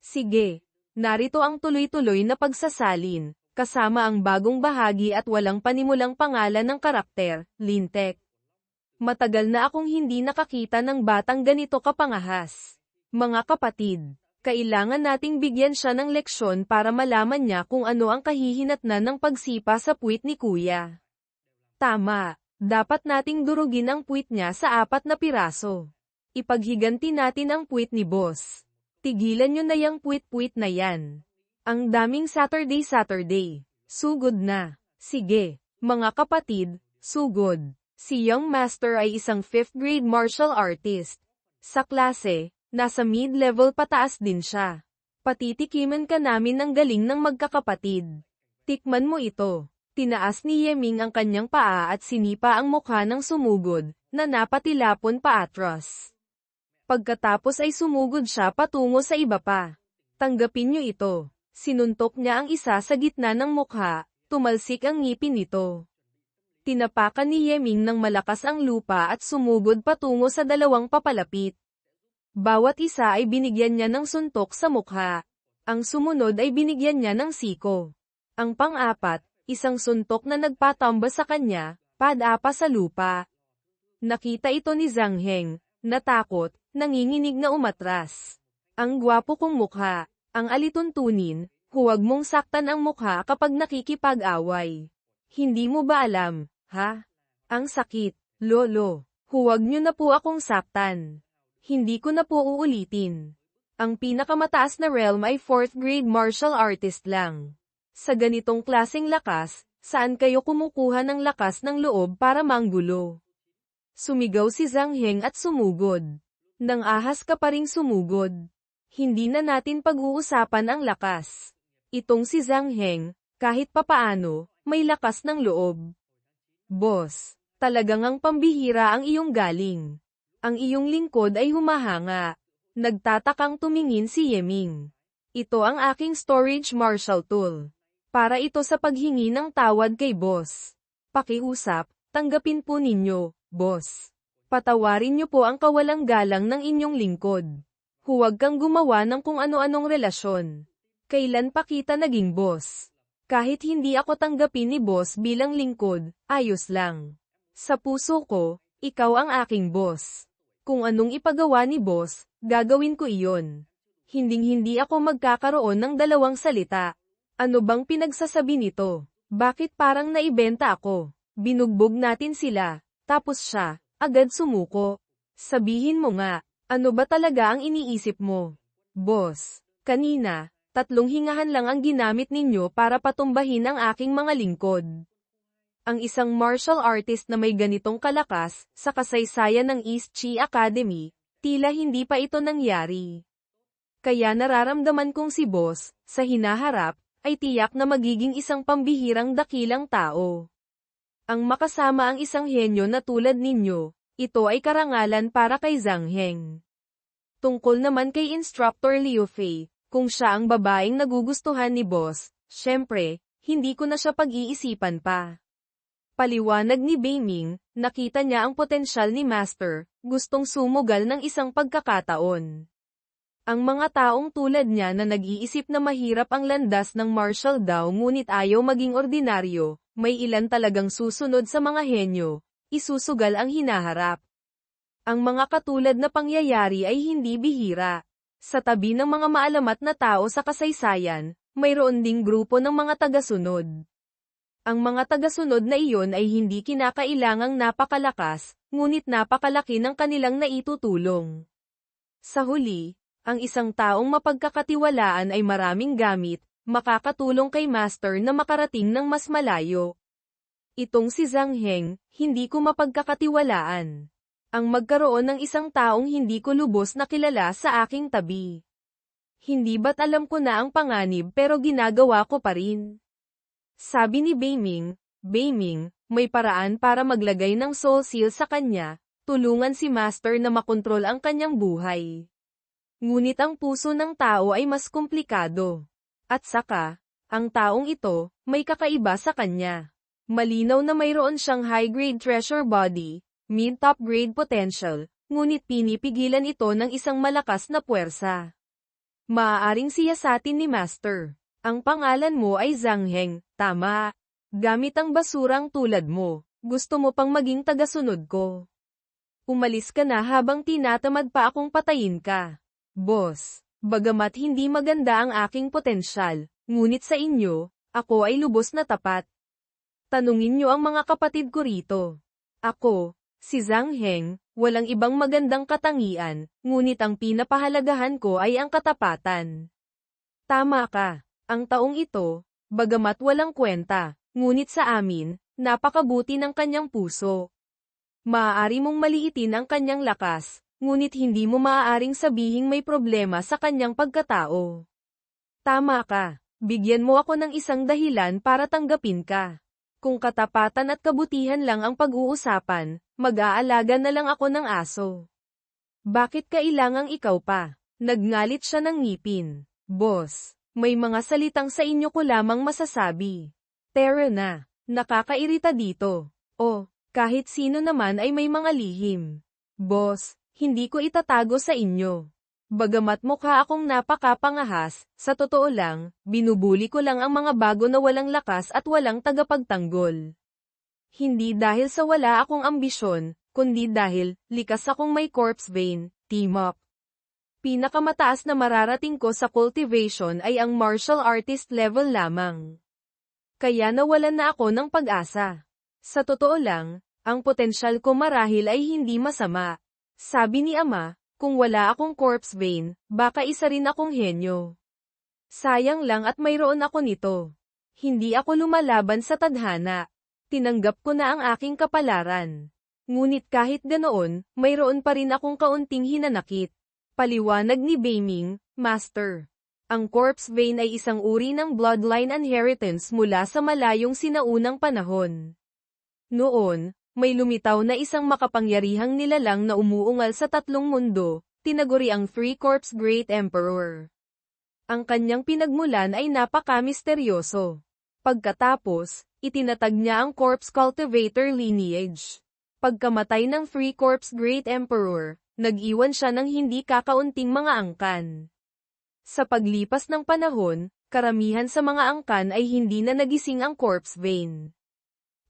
Sige. Narito ang tuloy-tuloy na pagsasalin, kasama ang bagong bahagi at walang panimulang pangalan ng karakter, Lintek. Matagal na akong hindi nakakita ng batang ganito kapangahas. Mga kapatid, kailangan nating bigyan siya ng leksyon para malaman niya kung ano ang kahihinatnan ng pagsipa sa puwit ni Kuya. Tama, dapat nating durugin ang puwit niya sa 4 na piraso. Ipaghiganti natin ang puwit ni Boss. Tigilan nyo na yang puwit-puwit na yan. Ang daming Saturday. Sugod na. Sige, mga kapatid, sugod. Si Young Master ay isang 5th grade martial artist. Sa klase, nasa mid-level pataas din siya. Patitikiman ka namin ng galing ng magkakapatid. Tikman mo ito. Tinaas ni Yeming ang kanyang paa at sinipa ang mukha ng sumugod, na napatilapon paatras. Pagkatapos ay sumugod siya patungo sa iba pa. Tanggapin niyo ito. Sinuntok niya ang isa sa gitna ng mukha, tumalsik ang ngipin nito. Tinapakan ni Yeming ng malakas ang lupa at sumugod patungo sa 2 papalapit. Bawat isa ay binigyan niya ng suntok sa mukha. Ang sumunod ay binigyan niya ng siko. Ang pang-4, isang suntok na nagpatamba sa kanya, padapa sa lupa. Nakita ito ni Zhang Heng, natakot, nanginginig na umatras. Ang gwapo kong mukha, ang alituntunin, huwag mong saktan ang mukha kapag nakikipag-away. Hindi mo ba alam, ha? Ang sakit, lolo. Huwag niyo na po akong saktan. Hindi ko na po uulitin. Ang pinakamataas na realm ay 4th grade martial artist lang. Sa ganitong klaseng lakas, saan kayo kumukuha ng lakas ng loob para manggulo? Sumigaw si Zhang Heng at sumugod. Nang ahas ka pa ring sumugod. Hindi na natin pag-uusapan ang lakas. Itong si Zhang Heng, kahit papaano, may lakas ng loob. Boss, talagang ang pambihira ang iyong galing. Ang iyong lingkod ay humahanga. Nagtatakang tumingin si Yeming. Ito ang aking storage martial tool. Para ito sa paghingi ng tawad kay boss. Pakiusap, tanggapin po ninyo, boss. Patawarin niyo po ang kawalang galang ng inyong lingkod. Huwag kang gumawa ng kung ano-anong relasyon. Kailan pa kita naging boss? Kahit hindi ako tanggapin ni boss bilang lingkod, ayos lang. Sa puso ko, ikaw ang aking boss. Kung anong ipagawa ni boss, gagawin ko iyon. Hinding-hindi ako magkakaroon ng 2 salita. Ano bang pinagsasabi nito? Bakit parang naibenta ako? Binugbog natin sila, tapos siya, agad sumuko. Sabihin mo nga, ano ba talaga ang iniisip mo? Boss, kanina, 3 hingahan lang ang ginamit ninyo para patumbahin ang aking mga lingkod. Ang isang martial artist na may ganitong kalakas, sa kasaysayan ng East Chi Academy, tila hindi pa ito nangyari. Kaya nararamdaman kong si boss, sa hinaharap, ay tiyak na magiging isang pambihirang dakilang tao. Ang makasama ang isang henyo na tulad ninyo, ito ay karangalan para kay Zhang Heng. Tungkol naman kay Instructor Liu Fei, kung siya ang babaeng nagugustuhan ni boss, syempre, hindi ko na siya pag-iisipan pa. Paliwanag ni Beiming, nakita niya ang potensyal ni Master, gustong sumugal ng isang pagkakataon. Ang mga taong tulad niya na nag-iisip na mahirap ang landas ng martial daw ngunit ayaw maging ordinaryo, may ilan talagang susunod sa mga henyo, isusugal ang hinaharap. Ang mga katulad na pangyayari ay hindi bihira. Sa tabi ng mga maalamat na tao sa kasaysayan, mayroon ding grupo ng mga tagasunod. Ang mga tagasunod na iyon ay hindi kinakailangang napakalakas, ngunit napakalaki ng kanilang naitutulong. Sa huli, ang isang taong mapagkakatiwalaan ay maraming gamit, makakatulong kay Master na makarating ng mas malayo. Itong si Zhang Heng, hindi ko mapagkakatiwalaan. Ang magkaroon ng isang taong hindi ko lubos na kilala sa aking tabi. Hindi ba't alam ko na ang panganib pero ginagawa ko pa rin? Sabi ni Beiming, may paraan para maglagay ng soul seal sa kanya, tulungan si Master na makontrol ang kanyang buhay. Ngunit ang puso ng tao ay mas komplikado. At saka, ang taong ito, may kakaiba sa kanya. Malinaw na mayroon siyang high-grade treasure body, mid-top grade potential, ngunit pinipigilan ito ng isang malakas na puwersa. Maaaring siyasatin ni Master. Ang pangalan mo ay Zhang Heng, tama. Gamit ang basurang tulad mo, gusto mo pang maging tagasunod ko. Umalis ka na habang tinatamad pa akong patayin ka. Boss, bagamat hindi maganda ang aking potensyal, ngunit sa inyo, ako ay lubos na tapat. Tanungin niyo ang mga kapatid ko rito. Ako, si Zhang Heng, walang ibang magandang katangian, ngunit ang pinapahalagahan ko ay ang katapatan. Tama ka, ang taong ito, bagamat walang kwenta, ngunit sa amin, napakabuti ng kanyang puso. Maaari mong maliitin ang kanyang lakas, ngunit hindi mo maaaring sabihing may problema sa kanyang pagkatao. Tama ka, bigyan mo ako ng isang dahilan para tanggapin ka. Kung katapatan at kabutihan lang ang pag-uusapan, mag-aalaga na lang ako ng aso. Bakit kailangang ikaw pa? Nagngalit siya ng ngipin. Boss, may mga salitang sa inyo ko lamang masasabi. Tara na, nakakairita dito. O, kahit sino naman ay may mga lihim. Boss, hindi ko itatago sa inyo. Bagamat mukha akong napakapangahas, sa totoo lang, binubuli ko lang ang mga bago na walang lakas at walang tagapagtanggol. Hindi dahil sa wala akong ambisyon, kundi dahil, likas akong may corpse vein, team up. Pinakamataas na mararating ko sa cultivation ay ang martial artist level lamang. Kaya nawalan na ako ng pag-asa. Sa totoo lang, ang potensyal ko marahil ay hindi masama. Sabi ni Ama, kung wala akong corpse vein, baka isa rin akong henyo. Sayang lang at mayroon ako nito. Hindi ako lumalaban sa tadhana. Tinanggap ko na ang aking kapalaran. Ngunit kahit ganoon, mayroon pa rin akong kaunting hinanakit. Paliwanag ni Beiming, Master. Ang corpse vein ay isang uri ng bloodline inheritance mula sa malayong sinaunang panahon. Noon, may lumitaw na isang makapangyarihang nilalang na umuungal sa tatlong mundo, tinaguri ang Three Corpse Great Emperor. Ang kanyang pinagmulan ay napaka-misteryoso. Pagkatapos, itinatag niya ang Corpse Cultivator lineage. Pagkamatay ng Three Corpse Great Emperor, nag-iwan siya ng hindi kakaunting mga angkan. Sa paglipas ng panahon, karamihan sa mga angkan ay hindi na nagising ang corpse vein.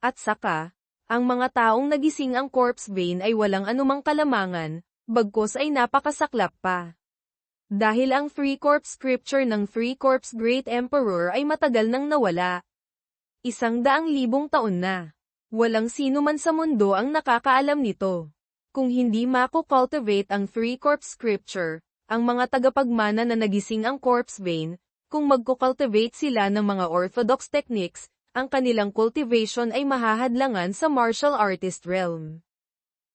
At saka, ang mga taong nagising ang corpse vein ay walang anumang kalamangan, bagkus ay napakasaklap pa. Dahil ang Three Corpse Scripture ng Three Corpse Great Emperor ay matagal nang nawala. 100,000 taon na. Walang sino man sa mundo ang nakakaalam nito. Kung hindi mako-cultivate ang Three Corpse Scripture, ang mga tagapagmana na nagising ang corpse vein, kung magko-cultivate sila ng mga orthodox techniques, ang kanilang cultivation ay mahahadlangan sa martial artist realm.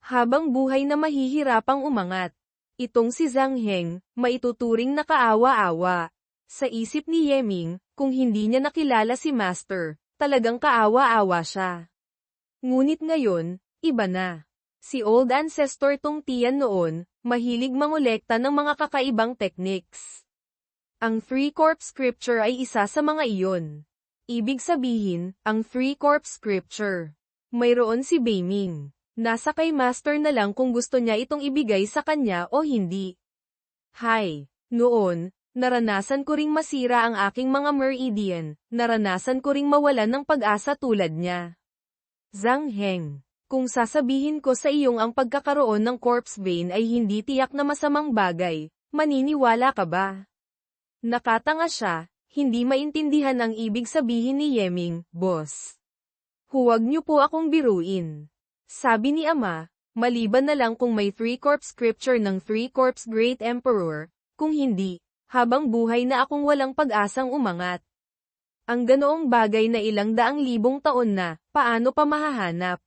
Habang buhay na mahihirapang umangat. Itong si Zhang Heng, maituturing na kaawa-awa. Sa isip ni Yeming, kung hindi niya nakilala si Master, talagang kaawa-awa siya. Ngunit ngayon, iba na. Si Old Ancestor Tong Tian noon, mahilig mangolekta ng mga kakaibang techniques. Ang Three Corpse Scripture ay isa sa mga iyon. Ibig sabihin, ang Three Corpse Scripture. Mayroon si Beiming. Nasa kay Master na lang kung gusto niya itong ibigay sa kanya o hindi. Hay, noon, naranasan ko ring masira ang aking mga meridian, naranasan ko ring mawalan ng pag-asa tulad niya. Zhang Heng, kung sasabihin ko sa iyong ang pagkakaroon ng corpse vein ay hindi tiyak na masamang bagay, maniniwala ka ba? Nakatanga siya. Hindi maintindihan ang ibig sabihin ni Yeming, boss. Huwag niyo po akong biruin. Sabi ni Ama, maliban na lang kung may Three Corpse Scripture ng Three Corpse Great Emperor, kung hindi, habang buhay na akong walang pag-asang umangat. Ang ganoong bagay na 100,000 taon na, paano pa mahahanap?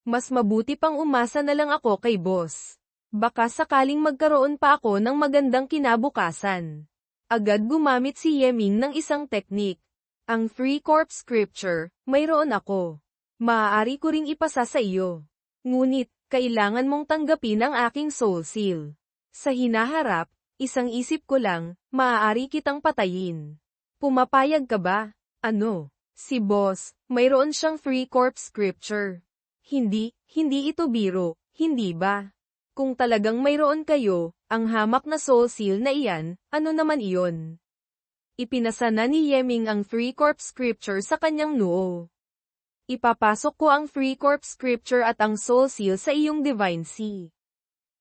Mas mabuti pang umasa na lang ako kay boss. Baka sakaling magkaroon pa ako ng magandang kinabukasan. Agad gumamit si Yeming ng isang teknik. Ang Three Corpse Scripture, mayroon ako. Maaari ko ring ipasa sa iyo. Ngunit, kailangan mong tanggapin ang aking soul seal. Sa hinaharap, isang isip ko lang, maaari kitang patayin. Pumapayag ka ba? Ano? Si boss, mayroon siyang Three Corpse Scripture. Hindi ito biro, hindi ba? Kung talagang mayroon kayo, ang hamak na soul seal na iyan, ano naman iyon? Ipinasa na ni Yeming ang 3-corp scripture sa kanyang noo. Ipapasok ko ang 3-corp scripture at ang soul seal sa iyong divine sea.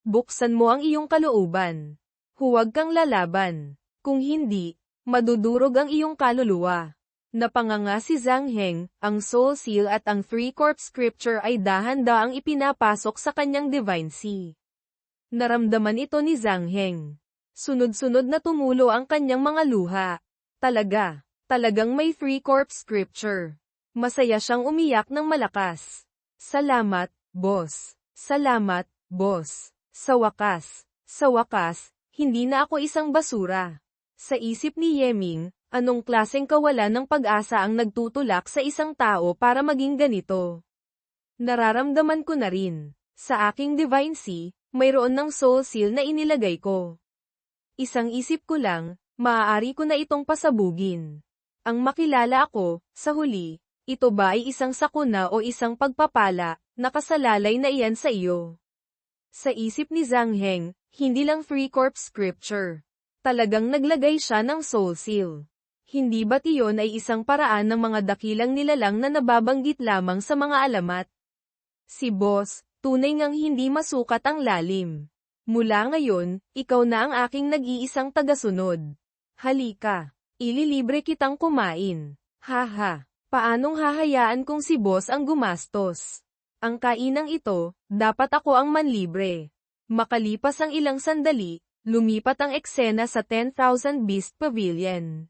Buksan mo ang iyong kalooban. Huwag kang lalaban. Kung hindi, madudurog ang iyong kaluluwa. Napanganga si Zhang Heng, ang soul seal at ang 3-corp scripture ay dahan-daang ipinapasok sa kanyang divine sea. Naramdaman ito ni Zhang Heng. Sunod-sunod na tumulo ang kanyang mga luha. Talagang may 3-corp scripture. Masaya siyang umiyak ng malakas. Salamat, boss. Salamat, boss. Sa wakas, hindi na ako isang basura. Sa isip ni Yeming, anong klaseng kawalan ng pag-asa ang nagtutulak sa isang tao para maging ganito? Nararamdaman ko na rin. Sa aking divine sea, mayroon ng soul seal na inilagay ko. Isang isip ko lang, maaari ko na itong pasabugin. Ang makilala ako, sa huli, ito ba ay isang sakuna o isang pagpapala, nakasalalay na iyan sa iyo? Sa isip ni Zhang Heng, hindi lang 3-corp scripture. Talagang naglagay siya ng soul seal. Hindi ba't iyon ay isang paraan ng mga dakilang nilalang na nababanggit lamang sa mga alamat? Si boss, tunay ngang hindi masukat ang lalim. Mula ngayon, ikaw na ang aking nag-iisang tagasunod. Halika, ililibre kitang kumain. Haha, paanong hahayaan kung si boss ang gumastos? Ang kainang ito, dapat ako ang manlibre. Makalipas ang ilang sandali, lumipat ang eksena sa 10,000 Beast Pavilion.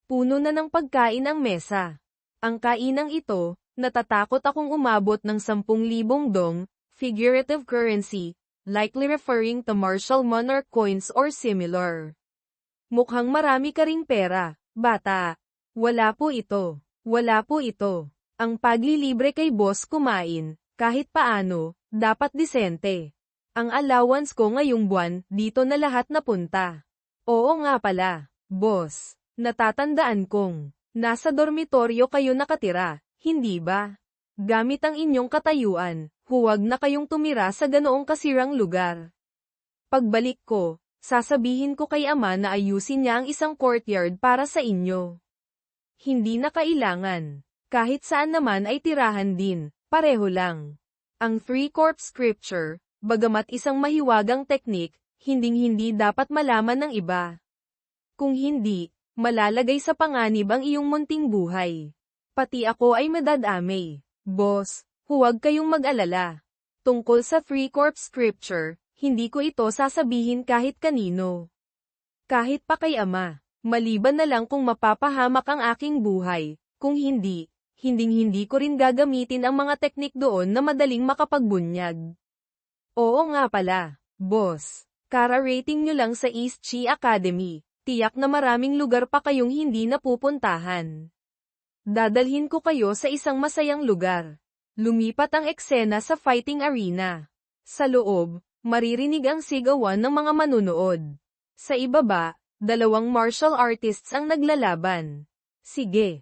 Puno na ng pagkain ang mesa. Ang kainang ito, natatakot akong umabot ng 10,000 dong, figurative currency, likely referring to martial monarch coins or similar. Mukhang marami ka ring pera, bata. Wala po ito. Ang paglilibre kay boss kumain, kahit paano, dapat disente. Ang allowance ko ngayong buwan, dito na lahat napunta. Oo nga pala, boss. Natatandaan kong, nasa dormitoryo kayo nakatira, hindi ba? Gamit ang inyong katayuan, huwag na kayong tumira sa ganoong kasirang lugar. Pagbalik ko, sasabihin ko kay ama na ayusin niya ang isang courtyard para sa inyo. Hindi na kailangan. Kahit saan naman ay tirahan din, pareho lang. Ang 3-corp scripture, bagamat isang mahiwagang teknik, hinding-hindi dapat malaman ng iba. Kung hindi, malalagay sa panganib ang iyong munting buhay. Pati ako ay madadamay. Boss, huwag kayong mag-alala. Tungkol sa 3-corp scripture, hindi ko ito sasabihin kahit kanino. Kahit pa kay ama, maliban na lang kung mapapahamak ang aking buhay, kung hindi, hinding-hindi ko rin gagamitin ang mga teknik doon na madaling makapagbunyag. Oo nga pala, boss, kara-rating nyo lang sa East Chi Academy, tiyak na maraming lugar pa kayong hindi napupuntahan. Dadalhin ko kayo sa isang masayang lugar. Lumipat ang eksena sa fighting arena. Sa loob, maririnig ang sigawan ng mga manunood. Sa ibaba, 2 martial artists ang naglalaban. Sige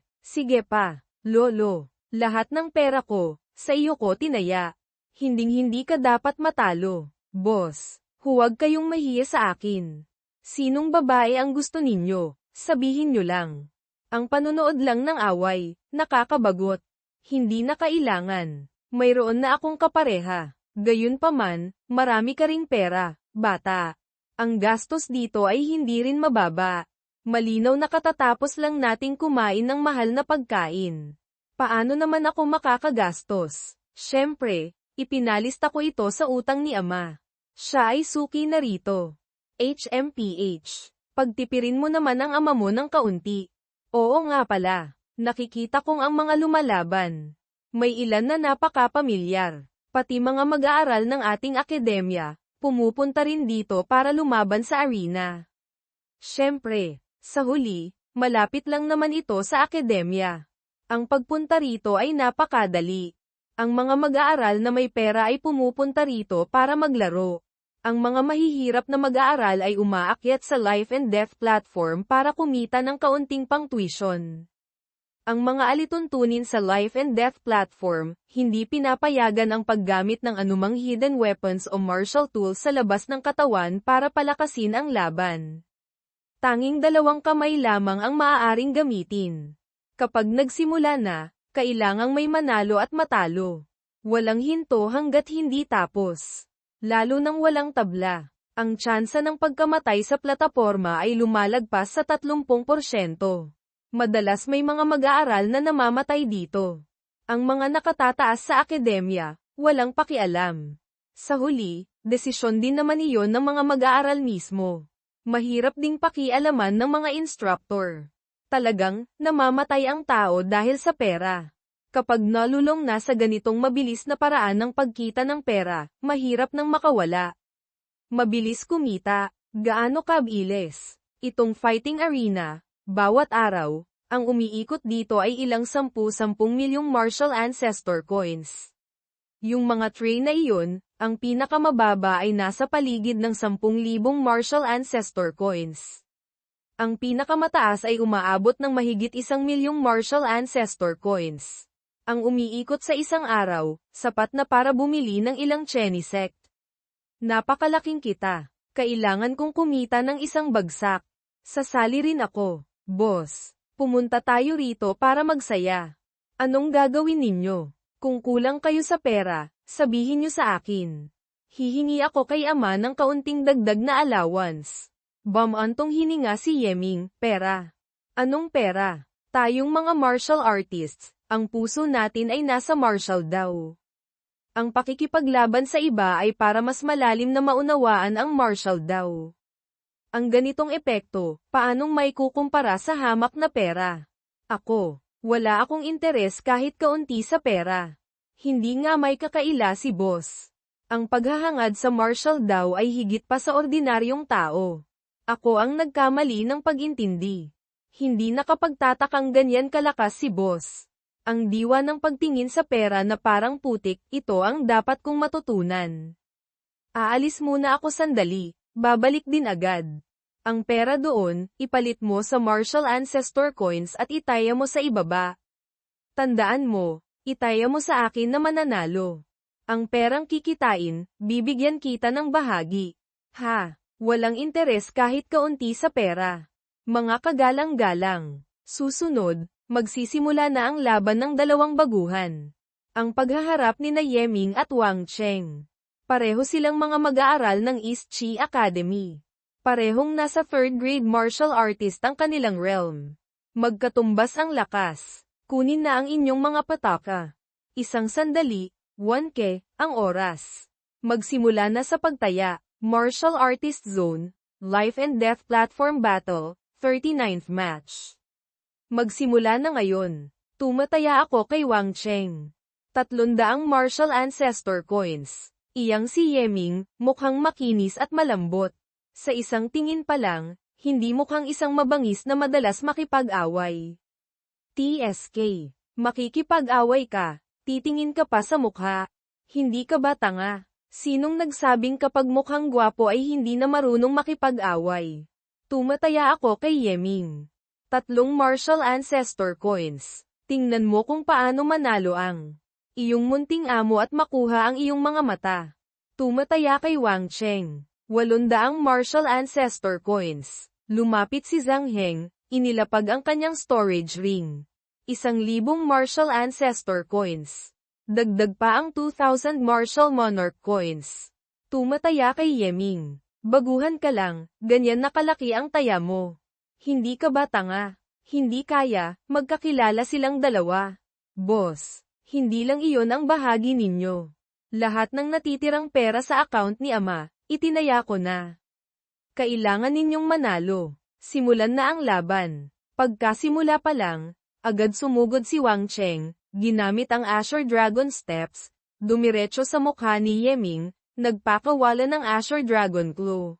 pa, lolo. Lahat ng pera ko, sa iyo ko tinaya. Hinding-hindi ka dapat matalo, boss. Huwag kayong mahiya sa akin. Sinong babae ang gusto ninyo? Sabihin nyo lang. Ang panonood lang ng away, nakakabagot. Hindi na kailangan. Mayroon na akong kapareha. Gayunpaman, marami ka ring pera, bata. Ang gastos dito ay hindi rin mababa. Malinaw na katatapos lang nating kumain ng mahal na pagkain. Paano naman ako makakagastos? Siyempre, ipinalista ko ito sa utang ni ama. Siya ay suki na rito. HMPH. Pagtipirin mo naman ang ama mo ng kaunti. Oo nga pala, nakikita kong ang mga lumalaban. May ilan na napaka-pamilyar. Pati mga mag-aaral ng ating akademya, pumupunta rin dito para lumaban sa arena. Siyempre, sa huli, malapit lang naman ito sa akademya. Ang pagpunta rito ay napakadali. Ang mga mag-aaral na may pera ay pumupunta rito para maglaro. Ang mga mahihirap na mag-aaral ay umaakyat sa life and death platform para kumita ng kaunting pang-tuition. Ang mga alituntunin sa life and death platform, hindi pinapayagan ang paggamit ng anumang hidden weapons o martial tools sa labas ng katawan para palakasin ang laban. Tanging 2 kamay lamang ang maaaring gamitin. Kapag nagsimula na, kailangang may manalo at matalo. Walang hinto hanggat hindi tapos. Lalo nang walang tabla. Ang tsansa ng pagkamatay sa plataporma ay lumalagpas sa 30%. Madalas may mga mag-aaral na namamatay dito. Ang mga nakatataas sa akademya, walang pakialam. Sa huli, desisyon din naman iyon ng mga mag-aaral mismo. Mahirap ding pakialaman ng mga instructor. Talagang, namamatay ang tao dahil sa pera. Kapag nalulong na sa ganitong mabilis na paraan ng pagkita ng pera, mahirap nang makawala. Mabilis kumita, gaano kabilis. Itong fighting arena, bawat araw, ang umiikot dito ay ilang 10 milyong martial ancestor coins. Yung mga tray na iyon, ang pinakamababa ay nasa paligid ng 10,000 martial ancestor coins. Ang pinakamataas ay umaabot ng mahigit 1,000,000 martial ancestor coins. Ang umiikot sa isang araw, sapat na para bumili ng ilang chenisect. Napakalaking kita. Kailangan kong kumita ng isang bagsak. Sasali rin ako. Boss, pumunta tayo rito para magsaya. Anong gagawin ninyo? Kung kulang kayo sa pera, sabihin nyo sa akin. Hihingi ako kay ama ng kaunting dagdag na allowance. Bamantong hininga si Yeming, pera. Anong pera? Tayong mga martial artists, ang puso natin ay nasa martial daw. Ang pakikipaglaban sa iba ay para mas malalim na maunawaan ang martial daw. Ang ganitong epekto, paanong may kukumpara sa hamak na pera? Ako, wala akong interes kahit kaunti sa pera. Hindi nga may kakaila si boss. Ang paghahangad sa martial daw ay higit pa sa ordinaryong tao. Ako ang nagkamali ng pag-intindi. Hindi nakapagtatakang ganyan kalakas si boss. Ang diwa ng pagtingin sa pera na parang putik, ito ang dapat kong matutunan. Aalis muna ako sandali, babalik din agad. Ang pera doon, ipalit mo sa martial ancestor coins at itaya mo sa ibaba. Tandaan mo, itaya mo sa akin na mananalo. Ang perang kikitain, bibigyan kita ng bahagi. Ha, walang interes kahit kaunti sa pera. Mga kagalang-galang. Susunod, magsisimula na ang laban ng 2 baguhan. Ang paghaharap ni na Yeming at Wang Cheng. Pareho silang mga mag-aaral ng East Chi Academy. Parehong nasa 3rd grade martial artist ang kanilang realm. Magkatumbas ang lakas. Kunin na ang inyong mga pataka. Isang sandali, 1K, ang oras. Magsimula na sa pagtaya, Martial Artist Zone, Life and Death Platform Battle, 39th match. Magsimula na ngayon. Tumataya ako kay Wang Cheng. 300 martial ancestor coins. Iyang si Yeming, mukhang makinis at malambot. Sa isang tingin pa lang, hindi mukhang isang mabangis na madalas makipag-away. TSK. Makikipag-away ka, titingin ka pa sa mukha. Hindi ka ba tanga? Sinong nagsabing kapag mukhang gwapo ay hindi na marunong makipag-away? Tumataya ako kay Yeming. 3 martial ancestor coins. Tingnan mo kung paano manalo ang iyong munting amo at makuha ang iyong mga mata. Tumataya kay Wang Cheng. 800 martial ancestor coins. Lumapit si Zhang Heng, inilapag ang kanyang storage ring. 1,000 martial ancestor coins. Dagdag pa ang 2,000 martial monarch coins. Tumataya kay Yeming. Baguhan ka lang, ganyan na kalaki ang taya mo. Hindi ka ba tanga? Hindi kaya, magkakilala silang dalawa. Boss, hindi lang iyon ang bahagi ninyo. Lahat ng natitirang pera sa account ni ama, itinaya ko na. Kailangan ninyong manalo. Simulan na ang laban. Pagkasimula pa lang, agad sumugod si Wang Cheng, ginamit ang Azure Dragon Steps, dumiretso sa mukha ni Yeming, nagpakawala ng Azure Dragon Claw.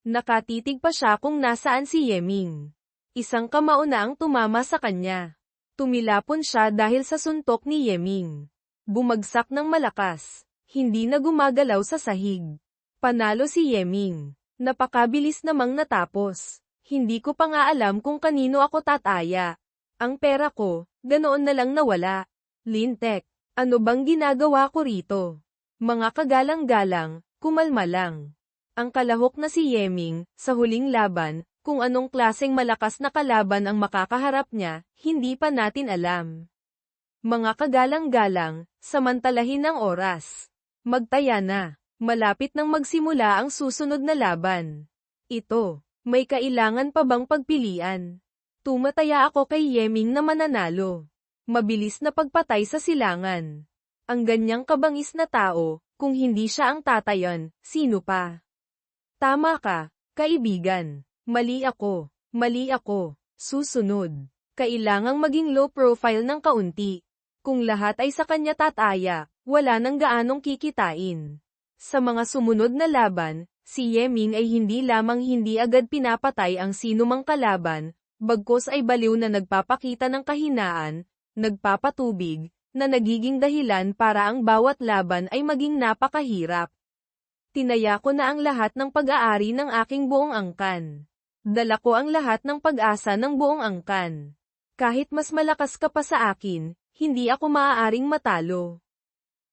Nakatitig pa siya kung nasaan si Yeming. Isang kamao na ang tumama sa kanya. Tumilapon siya dahil sa suntok ni Yeming. Bumagsak ng malakas. Hindi na gumagalaw sa sahig. Panalo si Yeming. Napakabilis namang natapos. Hindi ko pa nga alam kung kanino ako tataya. Ang pera ko, ganoon na lang nawala. Lintek, ano bang ginagawa ko rito? Mga kagalang-galang, kumalma lang. Ang kalahok na si Yeming, sa huling laban, kung anong klaseng malakas na kalaban ang makakaharap niya, hindi pa natin alam. Mga kagalang-galang, samantalahin ang oras. Magtaya na. Malapit nang magsimula ang susunod na laban. Ito, may kailangan pa bang pagpilian? Tumataya ako kay Yeming na mananalo. Mabilis na pagpatay sa silangan. Ang ganyang kabangis na tao, kung hindi siya ang tatayan, sino pa? Tama ka, kaibigan. Mali ako. Mali ako. Susunod. Kailangang maging low profile ng kaunti. Kung lahat ay sa kanya tataya, wala nang gaanong kikitain. Sa mga sumunod na laban, si Yeming ay hindi lamang hindi agad pinapatay ang sinumang kalaban, bagkus ay baliw na nagpapakita ng kahinaan, nagpapatubig, na nagiging dahilan para ang bawat laban ay maging napakahirap. Tinaya ko na ang lahat ng pag-aari ng aking buong angkan. Dala ko ang lahat ng pag-asa ng buong angkan. Kahit mas malakas ka pa sa akin, hindi ako maaaring matalo.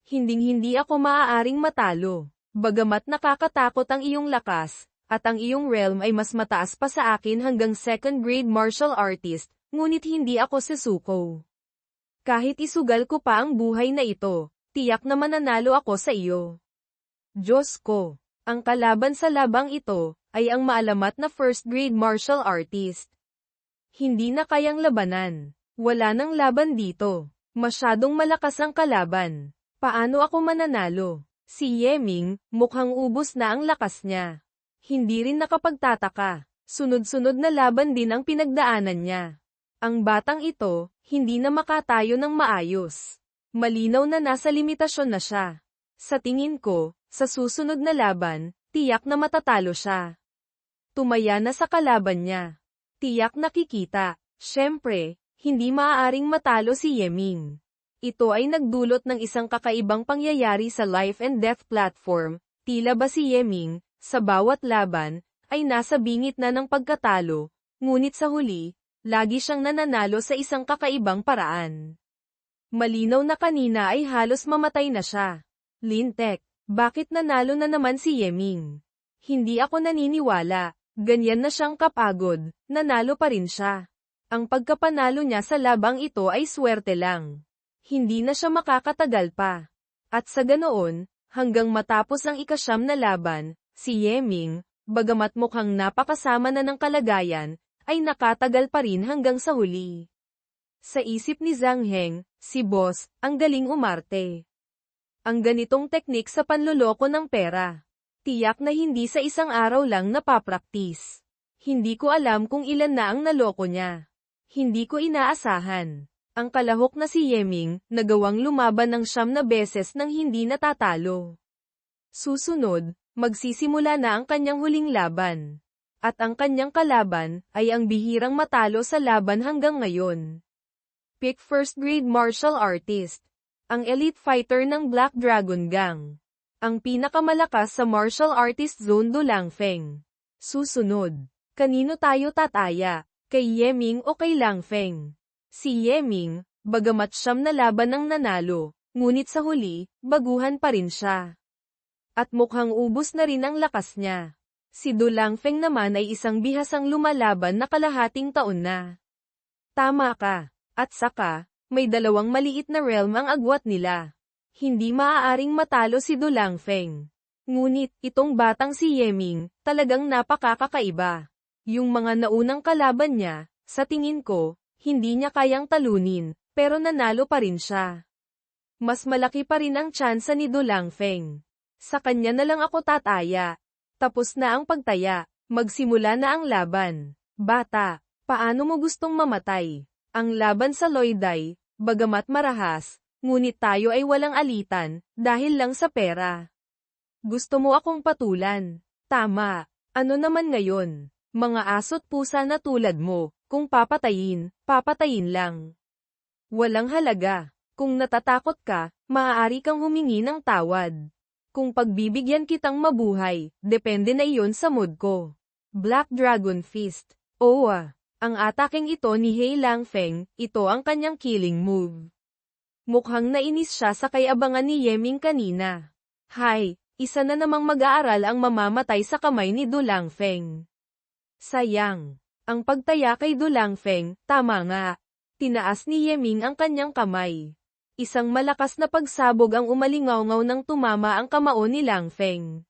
Hinding-hindi ako maaaring matalo. Bagamat nakakatakot ang iyong lakas, at ang iyong realm ay mas mataas pa sa akin hanggang second grade martial artist, ngunit hindi ako susuko. Kahit isugal ko pa ang buhay na ito, tiyak na mananalo ako sa iyo. Diyos ko, ang kalaban sa labang ito, ay ang maalamat na first grade martial artist. Hindi na kayang labanan. Wala nang laban dito. Masyadong malakas ang kalaban. Paano ako mananalo? Si Yeming, mukhang ubos na ang lakas niya. Hindi rin nakapagtataka. Sunod-sunod na laban din ang pinagdaanan niya. Ang batang ito, hindi na makatayo ng maayos. Malinaw na nasa limitasyon na siya. Sa tingin ko, sa susunod na laban, tiyak na matatalo siya. Tumaya na sa kalaban niya. Tiyak nakikita. Siyempre, hindi maaaring matalo si Yeming. Ito ay nagdulot ng isang kakaibang pangyayari sa life and death platform, tila ba si Yeming, sa bawat laban, ay nasa bingit na ng pagkatalo, ngunit sa huli, lagi siyang nananalo sa isang kakaibang paraan. Malinaw na kanina ay halos mamatay na siya. Lintek, bakit nanalo na naman si Yeming? Hindi ako naniniwala, ganyan na siyang kapagod, nanalo pa rin siya. Ang pagkapanalo niya sa labang ito ay swerte lang. Hindi na siya makakatagal pa. At sa ganoon, hanggang matapos ang ika-9 na laban, si Yeming, bagamat mukhang napakasama na ng kalagayan, ay nakatagal pa rin hanggang sa huli. Sa isip ni Zhang Heng, si boss, ang galing umarte. Ang ganitong teknik sa panloloko ng pera. Tiyak na hindi sa isang araw lang napapraktis. Hindi ko alam kung ilan na ang naloko niya. Hindi ko inaasahan. Ang kalahok na si Yeming, nagawang lumaban ng 9 na beses nang hindi natatalo. Susunod, magsisimula na ang kanyang huling laban. At ang kanyang kalaban, ay ang bihirang matalo sa laban hanggang ngayon. Pick first grade martial artist. Ang elite fighter ng Black Dragon Gang. Ang pinakamalakas sa martial artist zone Do Langfeng. Susunod, kanino tayo tataya? Kay Yeming o kay Langfeng? Si Yeming, bagamat 9 na laban ang nanalo, ngunit sa huli, baguhan pa rin siya. At mukhang ubos na rin ang lakas niya. Si Do Langfeng naman ay isang bihasang lumalaban na kalahating taon na. Tama ka. At saka, may 2 maliit na realm ang agwat nila. Hindi maaaring matalo si Do Langfeng. Ngunit, itong batang si Yeming, talagang napakakakaiba. Yung mga naunang kalaban niya, sa tingin ko, hindi niya kayang talunin, pero nanalo pa rin siya. Mas malaki pa rin ang tsansa ni Do Langfeng. Sa kanya na lang ako tataya. Tapos na ang pagtaya, magsimula na ang laban. Bata, paano mo gustong mamatay? Ang laban sa Loiday, bagamat marahas, ngunit tayo ay walang alitan, dahil lang sa pera. Gusto mo akong patulan? Tama. Ano naman ngayon? Mga aso't pusa na tulad mo. Kung papatayin, papatayin lang. Walang halaga. Kung natatakot ka, maaari kang humingi ng tawad. Kung pagbibigyan kitang mabuhay, depende na iyon sa mood ko. Black Dragon Fist. Owa. Ang ataking ito ni Hei Langfeng, ito ang kanyang killing move. Mukhang nainis siya sa kay-abangan ni Yeming kanina. Hay, isa na namang mag-aaral ang mamamatay sa kamay ni Du Langfeng. Sayang. Ang pagtaya kay Du Langfeng, tama nga. Tinaas ni Yeming ang kanyang kamay. Isang malakas na pagsabog ang umalingaw-ngaw nang tumama ang kamao ni Langfeng.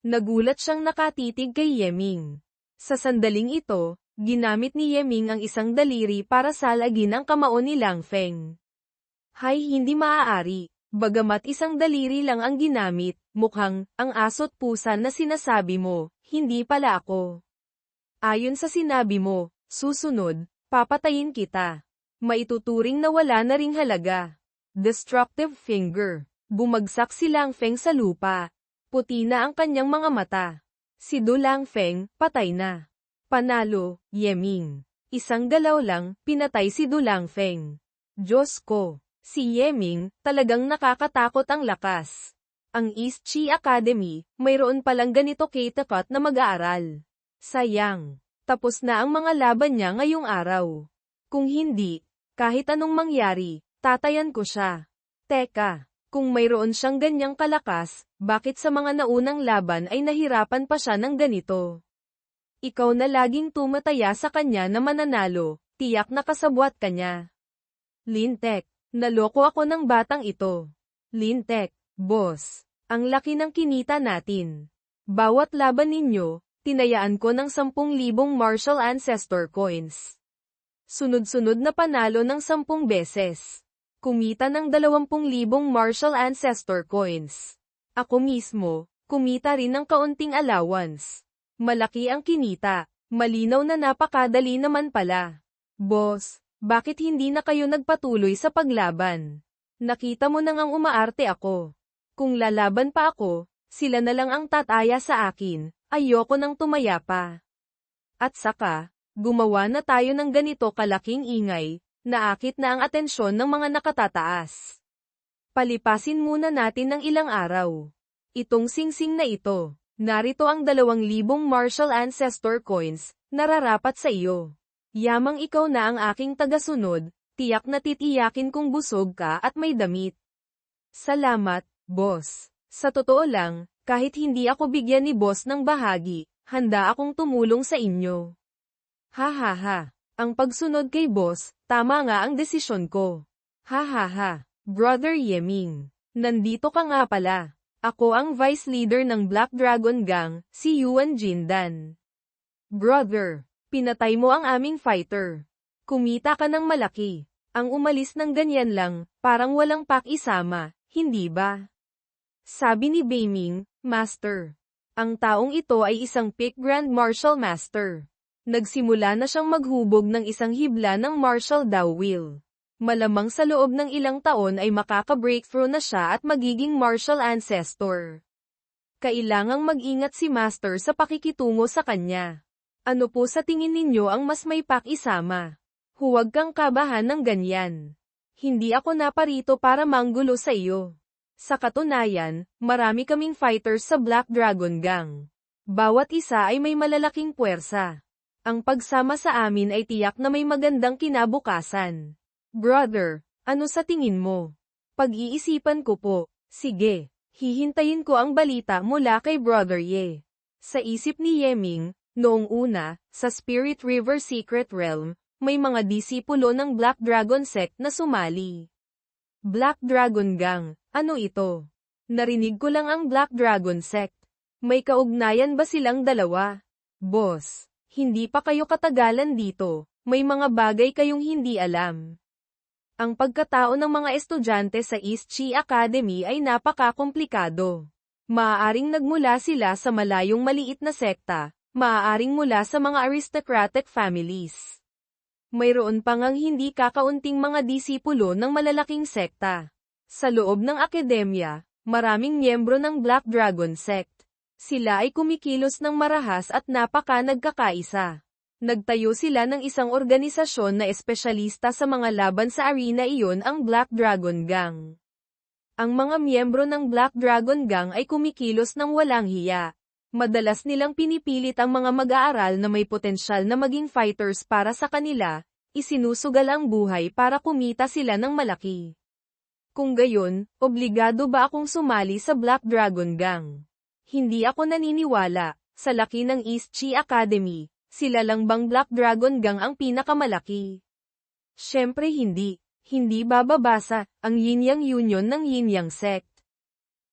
Nagulat siyang nakatitig kay Yeming. Sa sandaling ito, ginamit ni Yeming ang isang daliri para salagin ang kamao ni Langfeng. Hay, hindi maaari. Bagamat isang daliri lang ang ginamit, mukhang, ang aso't pusa na sinasabi mo, hindi pala ako. Ayon sa sinabi mo, susunod, papatayin kita. Maituturing na wala na ring halaga. Destructive finger. Bumagsak si Langfeng sa lupa. Puti na ang kanyang mga mata. Si Du Langfeng, patay na. Panalo, Yeming. Isang galaw lang, pinatay si Du Langfeng. Diyos ko. Si Yeming, talagang nakakatakot ang lakas. Ang East Chi Academy, mayroon palang ganito katapat na mag-aaral. Sayang. Tapos na ang mga laban niya ngayong araw. Kung hindi, kahit anong mangyari, tatayan ko siya. Teka, kung mayroon siyang ganyang kalakas, bakit sa mga naunang laban ay nahirapan pa siya ng ganito? Ikaw na laging tumataya sa kanya na mananalo, tiyak na kasabwat ka niya. Lintek. Naloko ako ng batang ito. Lintek, boss. Ang laki ng kinita natin. Bawat laban ninyo, tinayaan ko ng 10,000 martial ancestor coins. Sunod-sunod na panalo ng 10 beses. Kumita ng 20,000 martial ancestor coins. Ako mismo, kumita rin ng kaunting allowance. Malaki ang kinita. Malinaw na napakadali naman pala. Boss. Bakit hindi na kayo nagpatuloy sa paglaban? Nakita mo nang ang umaarte ako. Kung lalaban pa ako, sila na lang ang tataya sa akin, ayoko nang tumaya pa. At saka, gumawa na tayo ng ganito kalaking ingay, naakit na ang atensyon ng mga nakatataas. Palipasin muna natin ng ilang araw. Itong singsing na ito, narito ang 2,000 martial ancestor coins, nararapat sa iyo. Yamang ikaw na ang aking tagasunod, tiyak na titiyakin kung busog ka at may damit. Salamat, boss. Sa totoo lang, kahit hindi ako bigyan ni boss ng bahagi, handa akong tumulong sa inyo. Ha ha ha. Ang pagsunod kay boss, tama nga ang desisyon ko. Ha ha ha. Brother Yeming. Nandito ka nga pala. Ako ang vice leader ng Black Dragon Gang, si Yuan Jindan. Brother. Pinatay mo ang aming fighter. Kumita ka ng malaki. Ang umalis ng ganyan lang, parang walang pakisama, hindi ba? Sabi ni Beiming, Master. Ang taong ito ay isang peak Grand Martial Master. Nagsimula na siyang maghubog ng isang hibla ng Martial Dao Will. Malamang sa loob ng ilang taon ay makaka-breakthrough na siya at magiging Martial Ancestor. Kailangang mag-ingat si Master sa pakikitungo sa kanya. Ano po sa tingin ninyo ang mas may pakisama? Huwag kang kabahan ng ganyan. Hindi ako naparito para manggulo sa iyo. Sa katunayan, marami kaming fighters sa Black Dragon Gang. Bawat isa ay may malalaking puwersa. Ang pagsama sa amin ay tiyak na may magandang kinabukasan. Brother, ano sa tingin mo? Pag-iisipan ko po. Sige, hihintayin ko ang balita mula kay Brother Ye. Sa isip ni Yeming, noong una, sa Spirit River Secret Realm, may mga disipulo ng Black Dragon Sect na sumali. Black Dragon Gang, ano ito? Narinig ko lang ang Black Dragon Sect. May kaugnayan ba silang dalawa? Boss, hindi pa kayo katagalan dito, may mga bagay kayong hindi alam. Ang pagkatao ng mga estudyante sa East Chi Academy ay napaka-komplikado. Maaaring nagmula sila sa malayong maliit na sekta, maaaring mula sa mga aristocratic families. Mayroon pa ngang hindi kakaunting mga disipulo ng malalaking sekta. Sa loob ng akademya, maraming miyembro ng Black Dragon Sect. Sila ay kumikilos ng marahas at napaka-nagkakaisa. Nagtayo sila ng isang organisasyon na espesyalista sa mga laban sa arena, iyon ang Black Dragon Gang. Ang mga miyembro ng Black Dragon Gang ay kumikilos ng walang hiya. Madalas nilang pinipilit ang mga mag-aaral na may potensyal na maging fighters para sa kanila, isinusugal ang buhay para kumita sila ng malaki. Kung gayon, obligado ba akong sumali sa Black Dragon Gang? Hindi ako naniniwala, sa laki ng East Chi Academy, sila lang bang Black Dragon Gang ang pinakamalaki? Syempre hindi. Hindi bababasa ang Yin-Yang Union ng Yin-Yang Sect.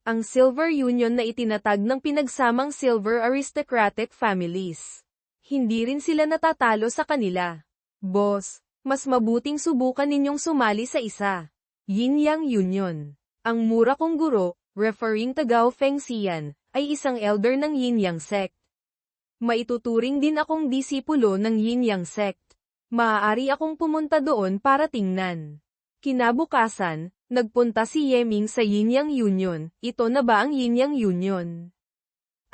Ang Silver Union na itinatag ng pinagsamang Silver Aristocratic Families. Hindi rin sila natatalo sa kanila. Boss, mas mabuting subukan ninyong sumali sa isa. Yin-Yang Union. Ang mura kong guro, referring to Gao Fengxian, ay isang elder ng Yin-Yang Sect. Maituturing din akong disipulo ng Yin-Yang Sect. Maaari akong pumunta doon para tingnan. Kinabukasan, nagpunta si Yeming sa Yin-Yang Union. Ito na ba ang Yin-Yang Union?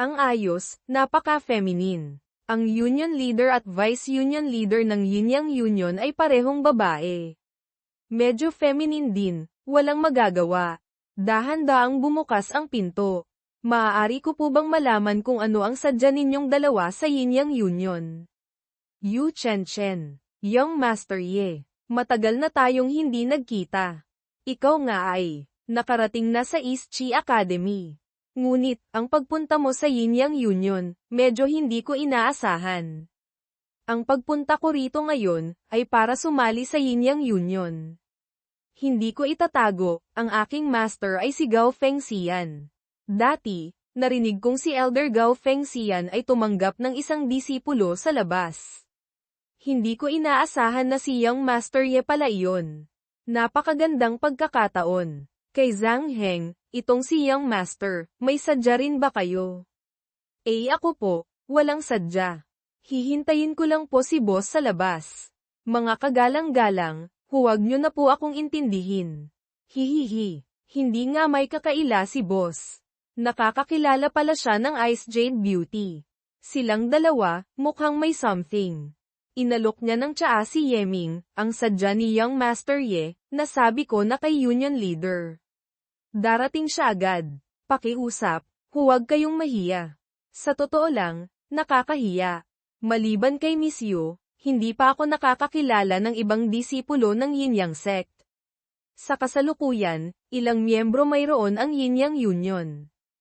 Ang ayos, napaka-feminine. Ang union leader at vice union leader ng Yin-Yang Union ay parehong babae. Medyo feminine din, walang magagawa. Dahan-daang bumukas ang pinto. Maaari ko po bang malaman kung ano ang sadya ninyong dalawa sa Yin-Yang Union? Yu Chen, Young Master Ye. Matagal na tayong hindi nagkita. Ikaw nga ay nakarating na sa East Chi Academy. Ngunit, ang pagpunta mo sa Yin-Yang Union, medyo hindi ko inaasahan. Ang pagpunta ko rito ngayon, ay para sumali sa Yin-Yang Union. Hindi ko itatago, ang aking master ay si Gao Fengxian. Dati, narinig kong si Elder Gao Fengxian ay tumanggap ng isang disipulo sa labas. Hindi ko inaasahan na si Young Master Ye pala iyon. Napakagandang pagkakataon. Kay Zhang Heng, itong si Young Master, may sadya rin ba kayo? Ako po, walang sadya. Hihintayin ko lang po si boss sa labas. Mga kagalang-galang, huwag nyo na po akong intindihin. Hihihi, hindi nga may kakaila si boss. Nakakakilala pala siya ng Ice Jade Beauty. Silang dalawa, mukhang may something. Inalok niya ng tsaa si Yeming, ang sadya ni Young Master Ye, nasabi ko na kay Union Leader. Darating siya agad. Pakiusap, huwag kayong mahiya. Sa totoo lang, nakakahiya. Maliban kay Miss Yu, hindi pa ako nakakakilala ng ibang disipulo ng Yin-Yang Sect. Sa kasalukuyan, ilang miyembro mayroon ang Yin-Yang Union.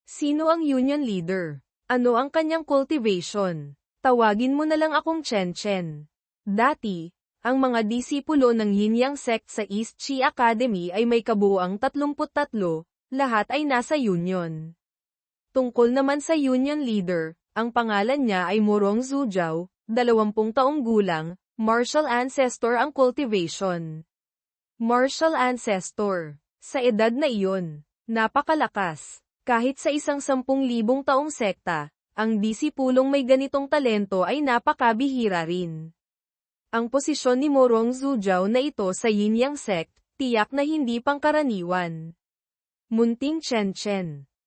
Sino ang Union Leader? Ano ang kanyang cultivation? Tawagin mo na lang akong Chen. Dati, ang mga disipulo ng Yin-Yang Sect sa East Chi Academy ay may kabuuang 33, lahat ay nasa Union. Tungkol naman sa Union Leader, ang pangalan niya ay Morong Zhujiao, 20 taong gulang, martial ancestor ang cultivation. Martial ancestor. Sa edad na iyon, napakalakas. Kahit sa isang 10,000 taong sekta, ang disipulong may ganitong talento ay napakabihira rin. Ang posisyon ni Morong Zhujiao na ito sa Yin-Yang Sect, tiyak na hindi pangkaraniwan. Munting Chen,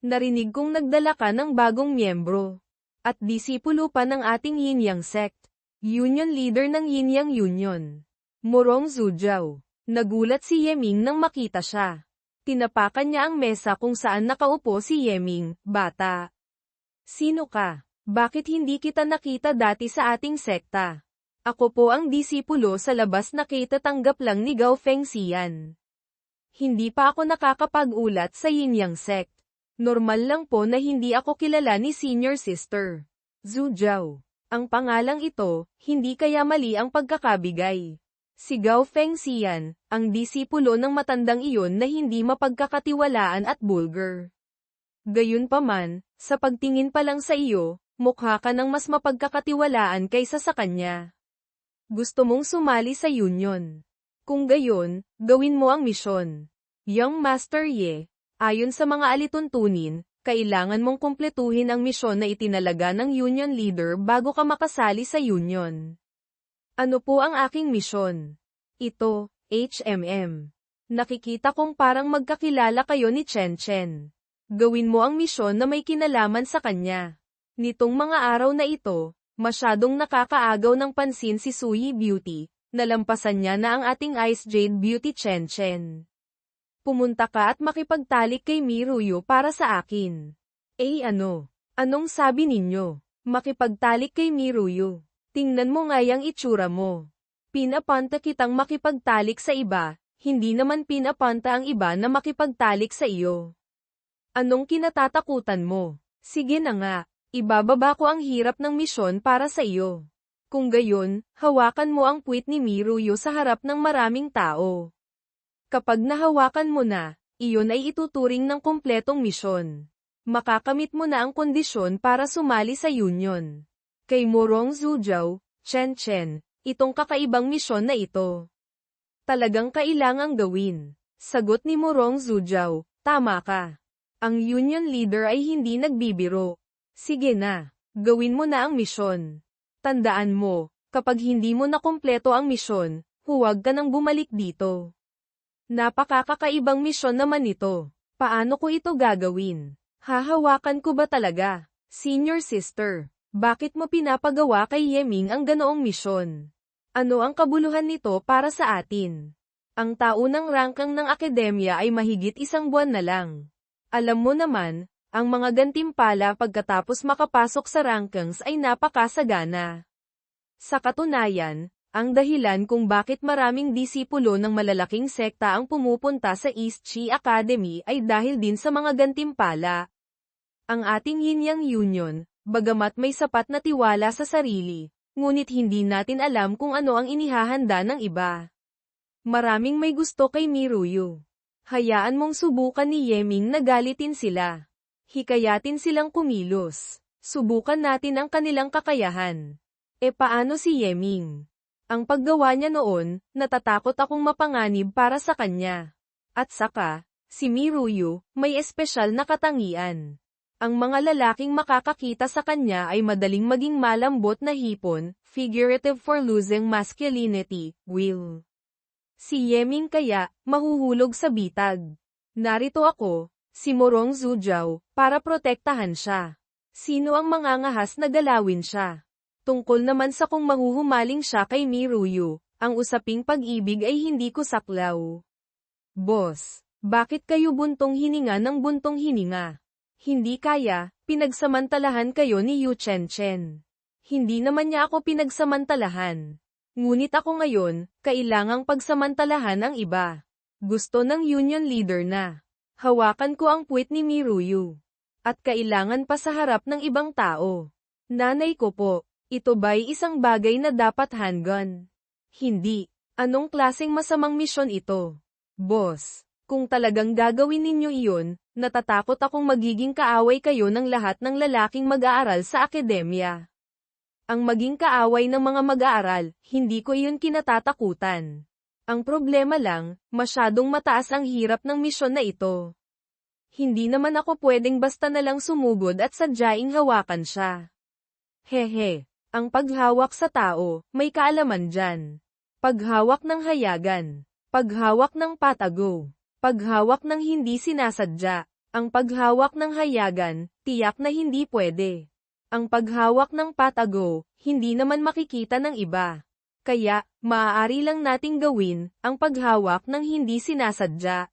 narinig kong nagdala ka ng bagong miyembro. At disipulo pa ng ating Yin-Yang Sect. Union leader ng Yin-Yang Union. Morong Zhujiao. Nagulat si Yeming nang makita siya. Tinapakan niya ang mesa kung saan nakaupo si Yeming, bata. Sino ka? Bakit hindi kita nakita dati sa ating sekta? Ako po ang disipulo sa labas na kitatanggap lang ni Gao Fengxian. Hindi pa ako nakakapag-ulat sa Yin-Yang Sect. Normal lang po na hindi ako kilala ni Senior Sister Zhujiao. Ang pangalang ito, hindi kaya mali ang pagkakabigay. Si Gao Fengxian, ang disipulo ng matandang iyon na hindi mapagkakatiwalaan at bulgar. Gayunpaman, sa pagtingin pa lang sa iyo, mukha ka ng mas mapagkakatiwalaan kaysa sa kanya. Gusto mong sumali sa union. Kung gayon, gawin mo ang misyon. Young Master Ye, ayon sa mga alituntunin, kailangan mong kumpletuhin ang misyon na itinalaga ng union leader bago ka makasali sa union. Ano po ang aking misyon? Ito, HMM. Nakikita kong parang magkakilala kayo ni Chen. Gawin mo ang misyon na may kinalaman sa kanya. Nitong mga araw na ito, masyadong nakakaagaw ng pansin si Suyi Beauty, nalampasan niya na ang ating Ice Jade Beauty Chen. Pumunta ka at makipagtalik kay Miruyo para sa akin. Ano? Anong sabi ninyo? Makipagtalik kay Miruyu. Tingnan mo nga yung itsura mo. Pinapanta kitang makipagtalik sa iba, hindi naman pinapanta ang iba na makipagtalik sa iyo. Anong kinatatakutan mo? Sige na nga, ibababa ko ang hirap ng misyon para sa iyo. Kung gayon, hawakan mo ang puwit ni Miruyu sa harap ng maraming tao. Kapag nahawakan mo na, iyon ay ituturing ng kumpletong misyon. Makakamit mo na ang kondisyon para sumali sa union. Kay Morong Zhujiao, Chen, itong kakaibang misyon na ito. Talagang kailangang gawin. Sagot ni Morong Zhujiao, tama ka. Ang union leader ay hindi nagbibiro. Sige na, gawin mo na ang misyon. Tandaan mo, kapag hindi mo nakumpleto ang misyon, huwag ka nang bumalik dito. Napakakakaibang misyon naman ito. Paano ko ito gagawin? Hahawakan ko ba talaga? Senior sister, bakit mo pinapagawa kay Yeming ang ganoong misyon? Ano ang kabuluhan nito para sa atin? Ang taunang rangkang ng akademya ay mahigit 1 buwan na lang. Alam mo naman, ang mga gantimpala pagkatapos makapasok sa rankings ay napakasagana. Sa katunayan, ang dahilan kung bakit maraming disipulo ng malalaking sekta ang pumupunta sa East Chi Academy ay dahil din sa mga gantimpala. Ang ating Yin-Yang Union, bagamat may sapat na tiwala sa sarili, ngunit hindi natin alam kung ano ang inihahanda ng iba. Maraming may gusto kay Miruyu. Hayaan mong subukan ni Yeming na galitin sila. Hikayatin silang kumilos. Subukan natin ang kanilang kakayahan. Paano si Yeming? Ang paggawa niya noon, natatakot akong mapanganib para sa kanya. At saka, si Miruyu, may espesyal na katangian. Ang mga lalaking makakakita sa kanya ay madaling maging malambot na hipon, figurative for losing masculinity, will. Si Yeming kaya, mahuhulog sa bitag. Narito ako, si Morong Zhujiao, para protektahan siya. Sino ang mangangahas na galawin siya? Tungkol naman sa kung mahuhumaling siya kay Miruyu, ang usaping pag-ibig ay hindi ko saklaw. Boss, bakit kayo buntong hininga ng buntong hininga? Hindi kaya, pinagsamantalahan kayo ni Yu Chen. Hindi naman niya ako pinagsamantalahan. Ngunit ako ngayon, kailangang pagsamantalahan ang iba. Gusto ng union leader na. Hawakan ko ang puwit ni Miruyu. At kailangan pa sa harap ng ibang tao. Nanay ko po, ito ba'y isang bagay na dapat handgun? Hindi. Anong klaseng masamang misyon ito? Boss, kung talagang gagawin ninyo iyon, natatakot akong magiging kaaway kayo ng lahat ng lalaking mag-aaral sa akademya. Ang maging kaaway ng mga mag-aaral, hindi ko iyon kinatatakutan. Ang problema lang, masyadong mataas ang hirap ng misyon na ito. Hindi naman ako pwedeng basta na lang sumugod at sadyaing hawakan siya. Hehe, ang paghawak sa tao, may kaalaman dyan. Paghawak ng hayagan. Paghawak ng patago. Paghawak ng hindi sinasadya. Ang paghawak ng hayagan, tiyak na hindi pwede. Ang paghawak ng patago, hindi naman makikita ng iba. Kaya, maaari lang nating gawin, ang paghawak ng hindi sinasadya.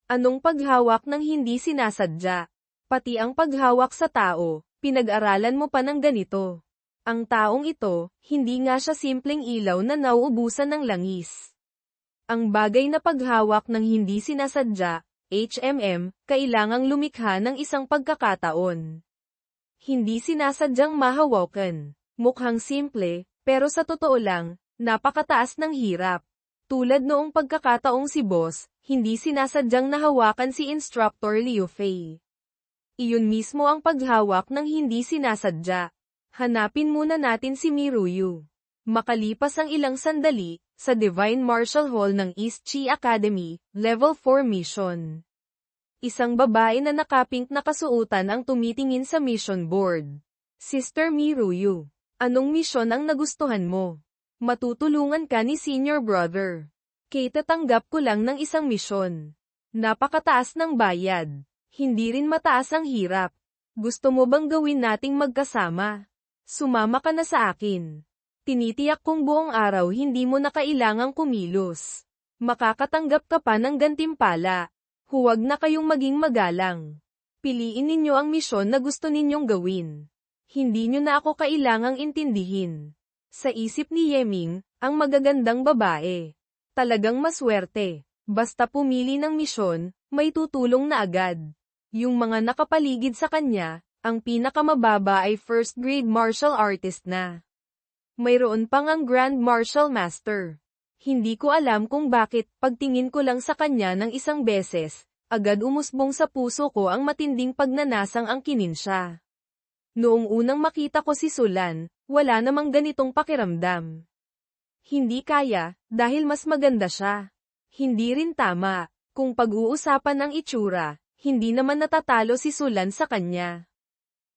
Anong paghawak ng hindi sinasadya? Pati ang paghawak sa tao, pinag-aralan mo pa ng ganito. Ang taong ito, hindi nga siya simpleng ilaw na nauubusan ng langis. Ang bagay na paghawak ng hindi sinasadya, kailangang lumikha ng isang pagkakataon. Hindi sinasadyang mahawakan. Mukhang simple, pero sa totoo lang, napakataas ng hirap. Tulad noong pagkakataong si Boss, hindi sinasadyang nahawakan si Instructor Liu Fei. Iyon mismo ang paghawak ng hindi sinasadya. Hanapin muna natin si Miruyu. Makalipas ang ilang sandali, sa Divine Martial Hall ng East Chi Academy, Level 4 Mission. Isang babae na nakapink na kasuotan ang tumitingin sa mission board. Sister Miruyu, anong misyon ang nagustuhan mo? Matutulungan ka ni Senior Brother. Tatanggap ko lang ng isang misyon. Napakataas ng bayad. Hindi rin mataas ang hirap. Gusto mo bang gawin nating magkasama? Sumama ka na sa akin. Tinitiyak kong buong araw hindi mo na kailangang kumilos. Makakatanggap ka pa ng gantimpala. Huwag na kayong maging magalang. Piliin ninyo ang misyon na gusto ninyong gawin. Hindi nyo na ako kailangang intindihin. Sa isip ni Yeming, ang magagandang babae. Talagang maswerte. Basta pumili ng misyon, may tutulong na agad. Yung mga nakapaligid sa kanya, ang pinakamababa ay first grade martial artist na. Mayroon pang ang Grand Martial Master. Hindi ko alam kung bakit, pagtingin ko lang sa kanya ng isang beses, agad umusbong sa puso ko ang matinding pagnanasang angkinin siya. Noong unang makita ko si Sulan, wala namang ganitong pakiramdam. Hindi kaya, dahil mas maganda siya. Hindi rin tama, kung pag-uusapan ng itsura, hindi naman natatalo si Sulan sa kanya.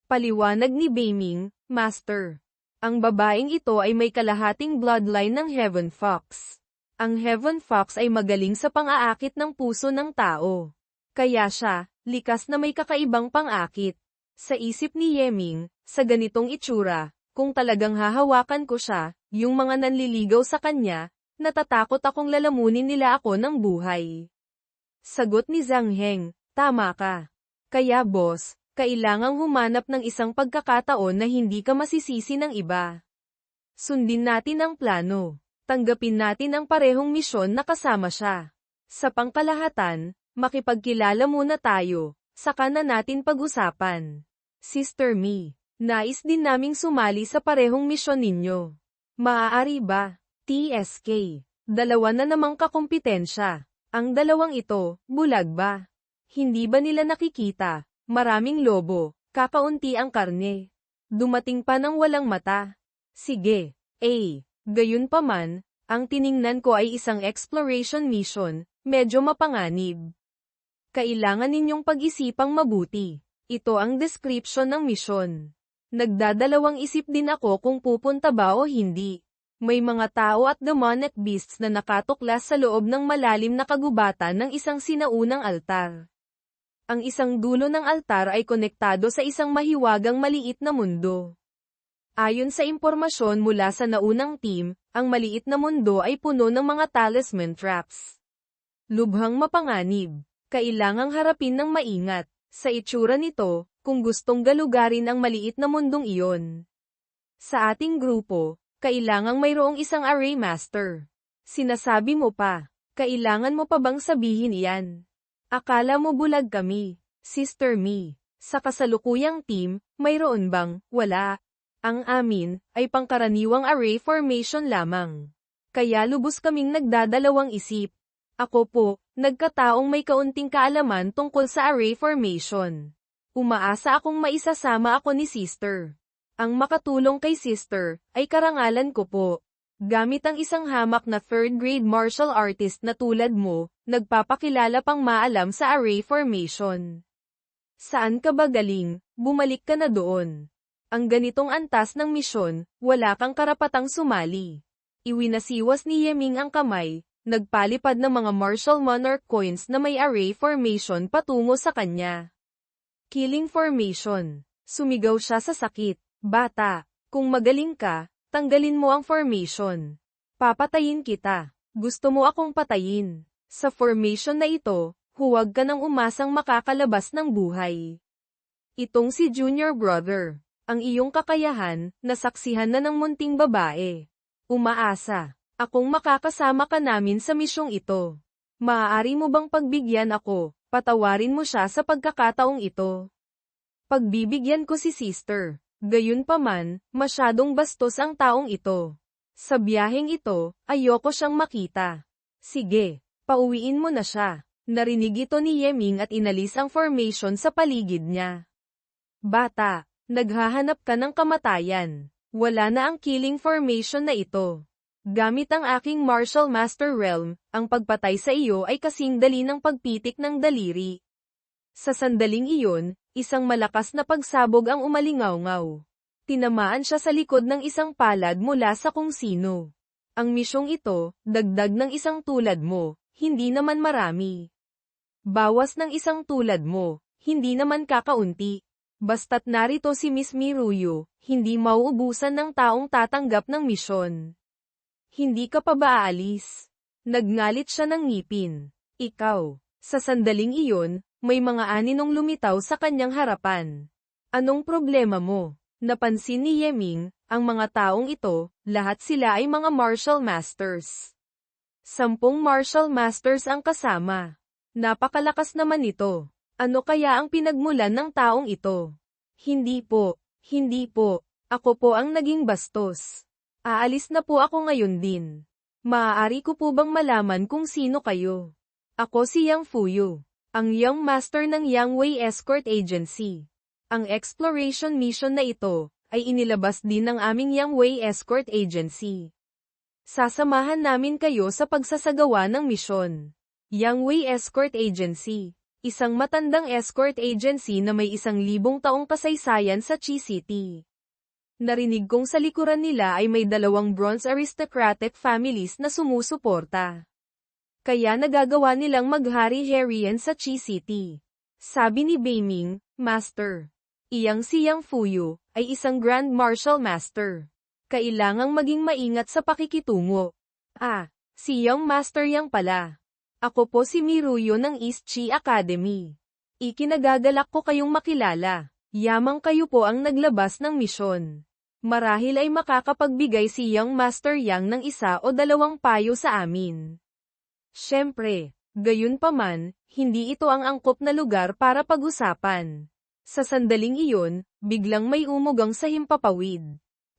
Paliwanag ni Beiming, Master. Ang babaeng ito ay may kalahating bloodline ng Heaven Fox. Ang Heaven Fox ay magaling sa pang-aakit ng puso ng tao. Kaya siya, likas na may kakaibang pang-akit. Sa isip ni Yeming, sa ganitong itsura, kung talagang hahawakan ko siya, yung mga nanliligaw sa kanya, natatakot akong lalamunin nila ako ng buhay. Sagot ni Zhang Heng, tama ka. Kaya boss, kailangang humanap ng isang pagkakataon na hindi ka masisisi ng iba. Sundin natin ang plano. Tanggapin natin ang parehong misyon na kasama siya. Sa pangkalahatan, makipagkilala muna tayo, saka na natin pag-usapan. Sister Mi, nais din naming sumali sa parehong misyon ninyo. Maaari ba? TSK, dalawa na namang kakumpetensya. Ang dalawang ito, bulag ba? Hindi ba nila nakikita? Maraming lobo, kakaunti ang karne. Dumating pa ng walang mata. Sige, gayunpaman, ang tiningnan ko ay isang exploration mission, medyo mapanganib. Kailangan ninyong pag-isipang mabuti. Ito ang description ng misyon. Nagdadalawang isip din ako kung pupunta ba o hindi. May mga tao at demonic beasts na nakatuklas sa loob ng malalim na kagubatan ng isang sinaunang altar. Ang isang dulo ng altar ay konektado sa isang mahiwagang maliit na mundo. Ayon sa impormasyon mula sa naunang team, ang maliit na mundo ay puno ng mga talisman traps. Lubhang mapanganib. Kailangang harapin ng maingat. Sa itsura nito, kung gustong galugarin ang maliit na mundong iyon. Sa ating grupo, kailangang mayroong isang array master. Sinasabi mo pa, kailangan mo pa bang sabihin iyan? Akala mo bulag kami, Sister Mi. Sa kasalukuyang team, mayroon bang, wala? Ang amin, ay pangkaraniwang array formation lamang. Kaya lubos kaming nagdadalawang isip. Ako po, nagkataong may kaunting kaalaman tungkol sa array formation. Umaasa akong maisasama ako ni Sister. Ang makatulong kay Sister, ay karangalan ko po. Gamit ang isang hamak na third-grade martial artist na tulad mo, nagpapakilala pang maalam sa array formation. Saan ka ba galing? Bumalik ka na doon. Ang ganitong antas ng misyon, wala kang karapatang sumali. Iwinasiwas ni Yeming ang kamay, nagpalipad ng mga martial monarch coins na may array formation patungo sa kanya. Killing formation. Sumigaw siya sa sakit. Bata, kung magaling ka, tanggalin mo ang formation. Papatayin kita. Gusto mo akong patayin. Sa formation na ito, huwag ka nang umasang makakalabas ng buhay. Itong si Junior Brother. Ang iyong kakayahan, nasaksihan na ng munting babae. Umaasa. Akong makakasama ka namin sa misyong ito. Maaari mo bang pagbigyan ako, patawarin mo siya sa pagkakataong ito? Pagbibigyan ko si Sister. Gayunpaman, masyadong bastos ang taong ito. Sa biyaheng ito, ayoko siyang makita. Sige, pauwiin mo na siya. Narinig ito ni Yeming at inalis ang formation sa paligid niya. Bata, naghahanap ka ng kamatayan. Wala na ang killing formation na ito. Gamit ang aking Martial Master Realm, ang pagpatay sa iyo ay kasing dali ng pagpitik ng daliri. Sa sandaling iyon, isang malakas na pagsabog ang umalingaw-ngaw. Tinamaan siya sa likod ng isang palad mula sa kung sino. Ang misyong ito, dagdag ng isang tulad mo, hindi naman marami. Bawas ng isang tulad mo, hindi naman kakaunti. Basta't narito si Miss Miruyo, hindi mauubusan ng taong tatanggap ng misyon. Hindi ka pa ba aalis? Nagngalit siya ng ngipin. Ikaw. Sa sandaling iyon, may mga aninong lumitaw sa kanyang harapan. Anong problema mo? Napansin ni Yeming, ang mga taong ito, lahat sila ay mga martial masters. 10 martial masters ang kasama. Napakalakas naman ito. Ano kaya ang pinagmulan ng taong ito? Hindi po. Ako po ang naging bastos. Aalis na po ako ngayon din. Maaari ko po bang malaman kung sino kayo? Ako si Yang Fuyu, ang Young Master ng Yang Wei Escort Agency. Ang exploration mission na ito, ay inilabas din ng aming Yang Wei Escort Agency. Sasamahan namin kayo sa pagsasagawa ng misyon. Yang Wei Escort Agency, isang matandang escort agency na may 1,000 taong kasaysayan sa Chi City. Narinig kong sa likuran nila ay may 2 bronze aristocratic families na sumusuporta. Kaya nagagawa nilang maghari-harian sa Chi City. Sabi ni Beiming, Master. Iyang si Yang Fuyu, ay isang Grand Martial Master. Kailangang maging maingat sa pakikitungo. Si Young Master Yang pala. Ako po si Miruyo ng East Chi Academy. Ikinagagalak ko kayong makilala. Yamang kayo po ang naglabas ng misyon. Marahil ay makakapagbigay si Young Master Yang ng 1 o 2 payo sa amin. Siyempre, gayunpaman, hindi ito ang angkop na lugar para pag-usapan. Sa sandaling iyon, biglang may umugang sa himpapawid.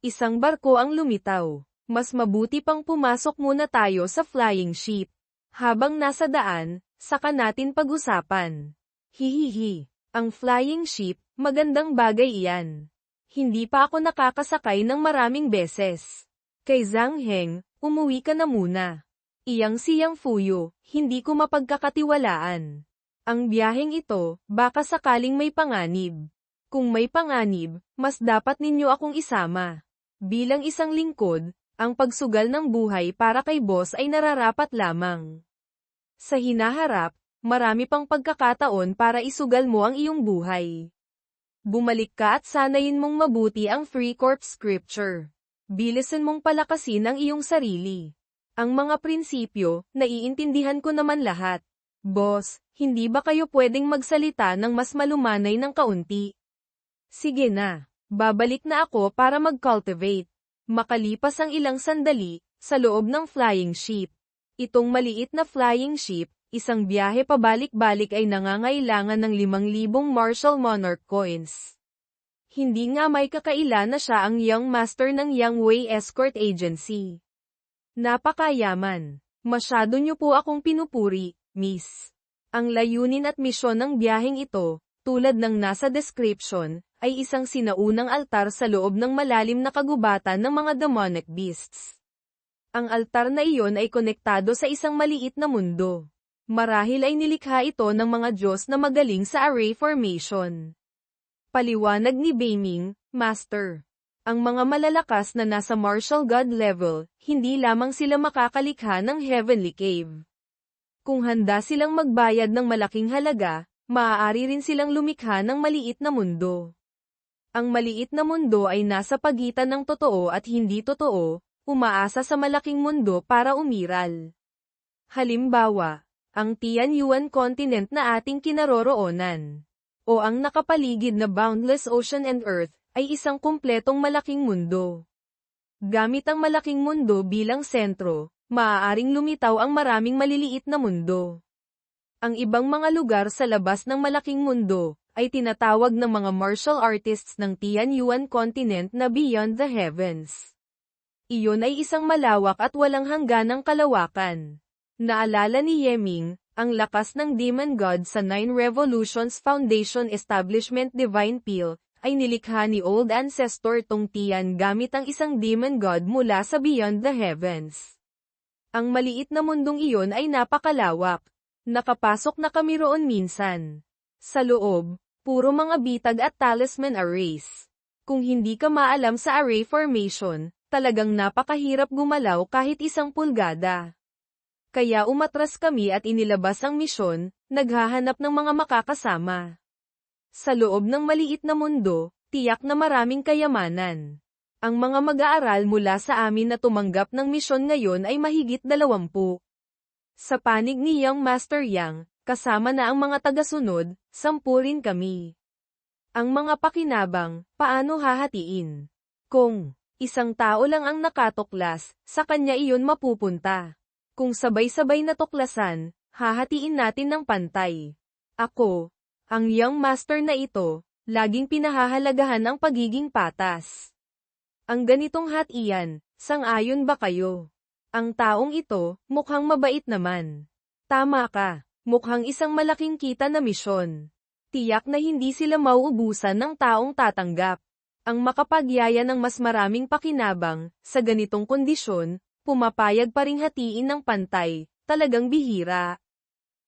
Isang barko ang lumitaw. Mas mabuti pang pumasok muna tayo sa flying ship. Habang nasa daan, saka natin pag-usapan. Hihihi. Ang flying ship, magandang bagay iyan. Hindi pa ako nakakasakay ng maraming beses. Kay Zhang Heng, umuwi ka na muna. Iyang si Yang Fuyu, hindi ko mapagkakatiwalaan. Ang biyaheng ito, baka sakaling may panganib. Kung may panganib, mas dapat ninyo akong isama. Bilang isang lingkod, ang pagsugal ng buhay para kay boss ay nararapat lamang. Sa hinaharap, marami pang pagkakataon para isugal mo ang iyong buhay. Bumalik ka at sanayin mong mabuti ang Free Corp Scripture. Bilisan mong palakasin ang iyong sarili. Ang mga prinsipyo, naiintindihan ko naman lahat. Boss, hindi ba kayo pwedeng magsalita ng mas malumanay ng kaunti? Sige na, babalik na ako para mag-cultivate. Makalipas ang ilang sandali, sa loob ng flying ship. Itong maliit na flying ship, isang biyahe pabalik-balik ay nangangailangan ng 5,000 Martial Monarch coins. Hindi nga may kakaila na siya ang Young Master ng Yang Wei Escort Agency. Napakayaman. Masyado niyo po akong pinupuri, Miss. Ang layunin at misyon ng biyaheng ito, tulad ng nasa description, ay isang sinaunang altar sa loob ng malalim na kagubatan ng mga demonic beasts. Ang altar na iyon ay konektado sa isang maliit na mundo. Marahil ay nilikha ito ng mga Diyos na magaling sa array formation. Paliwanag ni Beiming, Master. Ang mga malalakas na nasa martial god level, hindi lamang sila makakalikha ng heavenly cave. Kung handa silang magbayad ng malaking halaga, maaari rin silang lumikha ng maliit na mundo. Ang maliit na mundo ay nasa pagitan ng totoo at hindi totoo, umaasa sa malaking mundo para umiral. Halimbawa, ang Tianyuan continent na ating kinaroroonan, o ang nakapaligid na boundless ocean and earth, ay isang kumpletong malaking mundo. Gamit ang malaking mundo bilang sentro, maaaring lumitaw ang maraming maliliit na mundo. Ang ibang mga lugar sa labas ng malaking mundo, ay tinatawag ng mga martial artists ng Tianyuan continent na Beyond the Heavens. Iyon ay isang malawak at walang hangganang kalawakan. Naalala ni Yeming, ang lakas ng Demon God sa 9 Revolutions Foundation Establishment Divine Peel, ay nilikha ni Old Ancestor Tong Tian gamit ang isang Demon God mula sa Beyond the Heavens. Ang maliit na mundong iyon ay napakalawak. Nakapasok na kami roon minsan. Sa loob, puro mga bitag at talisman arrays. Kung hindi ka maalam sa array formation, talagang napakahirap gumalaw kahit 1 pulgada. Kaya umatras kami at inilabas ang misyon, naghahanap ng mga makakasama. Sa loob ng maliit na mundo, tiyak na maraming kayamanan. Ang mga mag-aaral mula sa amin na tumanggap ng misyon ngayon ay mahigit 20. Sa panig ni Young Master Yang, kasama na ang mga tagasunod, 10 rin kami. Ang mga pakinabang, paano hahatiin? Kung isang tao lang ang nakatuklas, sa kanya iyon mapupunta. Kung sabay-sabay na tuklasan, hahatiin natin ng pantay. Ako, ang young master na ito, laging pinahahalagahan ang pagiging patas. Ang ganitong hatian, sang-ayon ba kayo? Ang taong ito, mukhang mabait naman. Tama ka, mukhang isang malaking kita na misyon. Tiyak na hindi sila mauubusan ng taong tatanggap. Ang makapagyaya ng mas maraming pakinabang, sa ganitong kondisyon, pumapayag pa ring hatiin ng pantay, talagang bihira.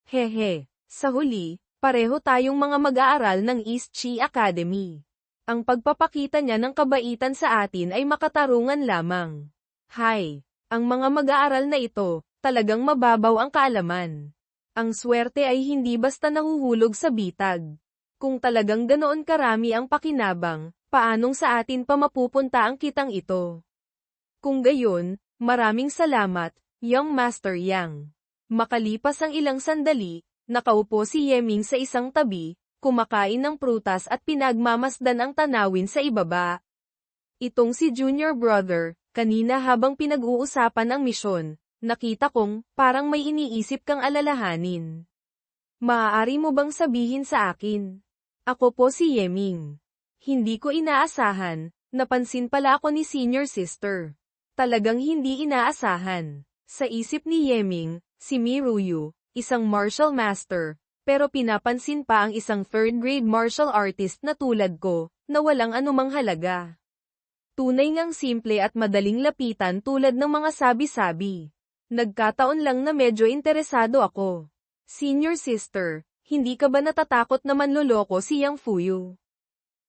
Hehe, sa huli, pareho tayong mga mag-aaral ng East Chi Academy. Ang pagpapakita niya ng kabaitan sa atin ay makatarungan lamang. Hay, ang mga mag-aaral na ito, talagang mababaw ang kaalaman. Ang swerte ay hindi basta nahuhulog sa bitag. Kung talagang ganoon karami ang pakinabang, paanong sa atin pa mapupunta ang kitang ito? Kung gayon, maraming salamat, Young Master Yang. Makalipas ang ilang sandali, nakaupo si Yeming sa isang tabi, kumakain ng prutas at pinagmamasdan ang tanawin sa ibaba. Itong si Junior Brother, kanina habang pinag-uusapan ang misyon, nakita kong, parang may iniisip kang alalahanin. Maaari mo bang sabihin sa akin? Ako po si Yeming. Hindi ko inaasahan, napansin pala ako ni Senior Sister. Talagang hindi inaasahan. Sa isip ni Yeming, si Miruyu, isang martial master, pero pinapansin pa ang isang third-grade martial artist na tulad ko, na walang anumang halaga. Tunay ngang simple at madaling lapitan tulad ng mga sabi-sabi. Nagkataon lang na medyo interesado ako. Senior Sister, hindi ka ba natatakot na manloloko si Yang Fuyu?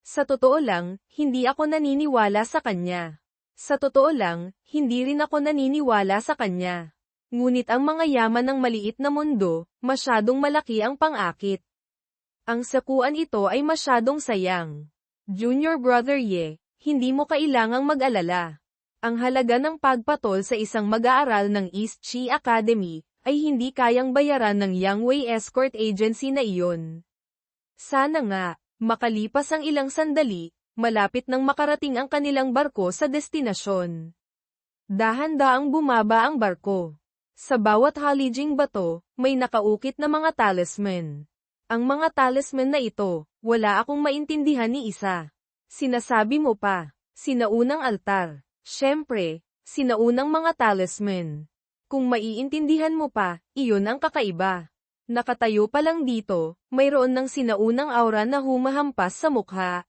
Sa totoo lang, hindi ako naniniwala sa kanya. Sa totoo lang, hindi rin ako naniniwala sa kanya. Ngunit ang mga yaman ng maliit na mundo, masyadong malaki ang pang-akit. Ang sakuan ito ay masyadong sayang. Junior Brother Ye, hindi mo kailangang mag-alala. Ang halaga ng pagpatol sa isang mag-aaral ng East Chi Academy, ay hindi kayang bayaran ng Yangwei Escort Agency na iyon. Sana nga, makalipas ang ilang sandali, malapit nang makarating ang kanilang barko sa destinasyon. Dahan-daang bumaba ang barko. Sa bawat halijing bato, may nakaukit na mga talisman. Ang mga talisman na ito, wala akong maintindihan ni isa. Sinasabi mo pa, sinaunang altar. Siyempre, sinaunang mga talisman. Kung maiintindihan mo pa, iyon ang kakaiba. Nakatayo pa lang dito, mayroon ng sinaunang aura na humahampas sa mukha.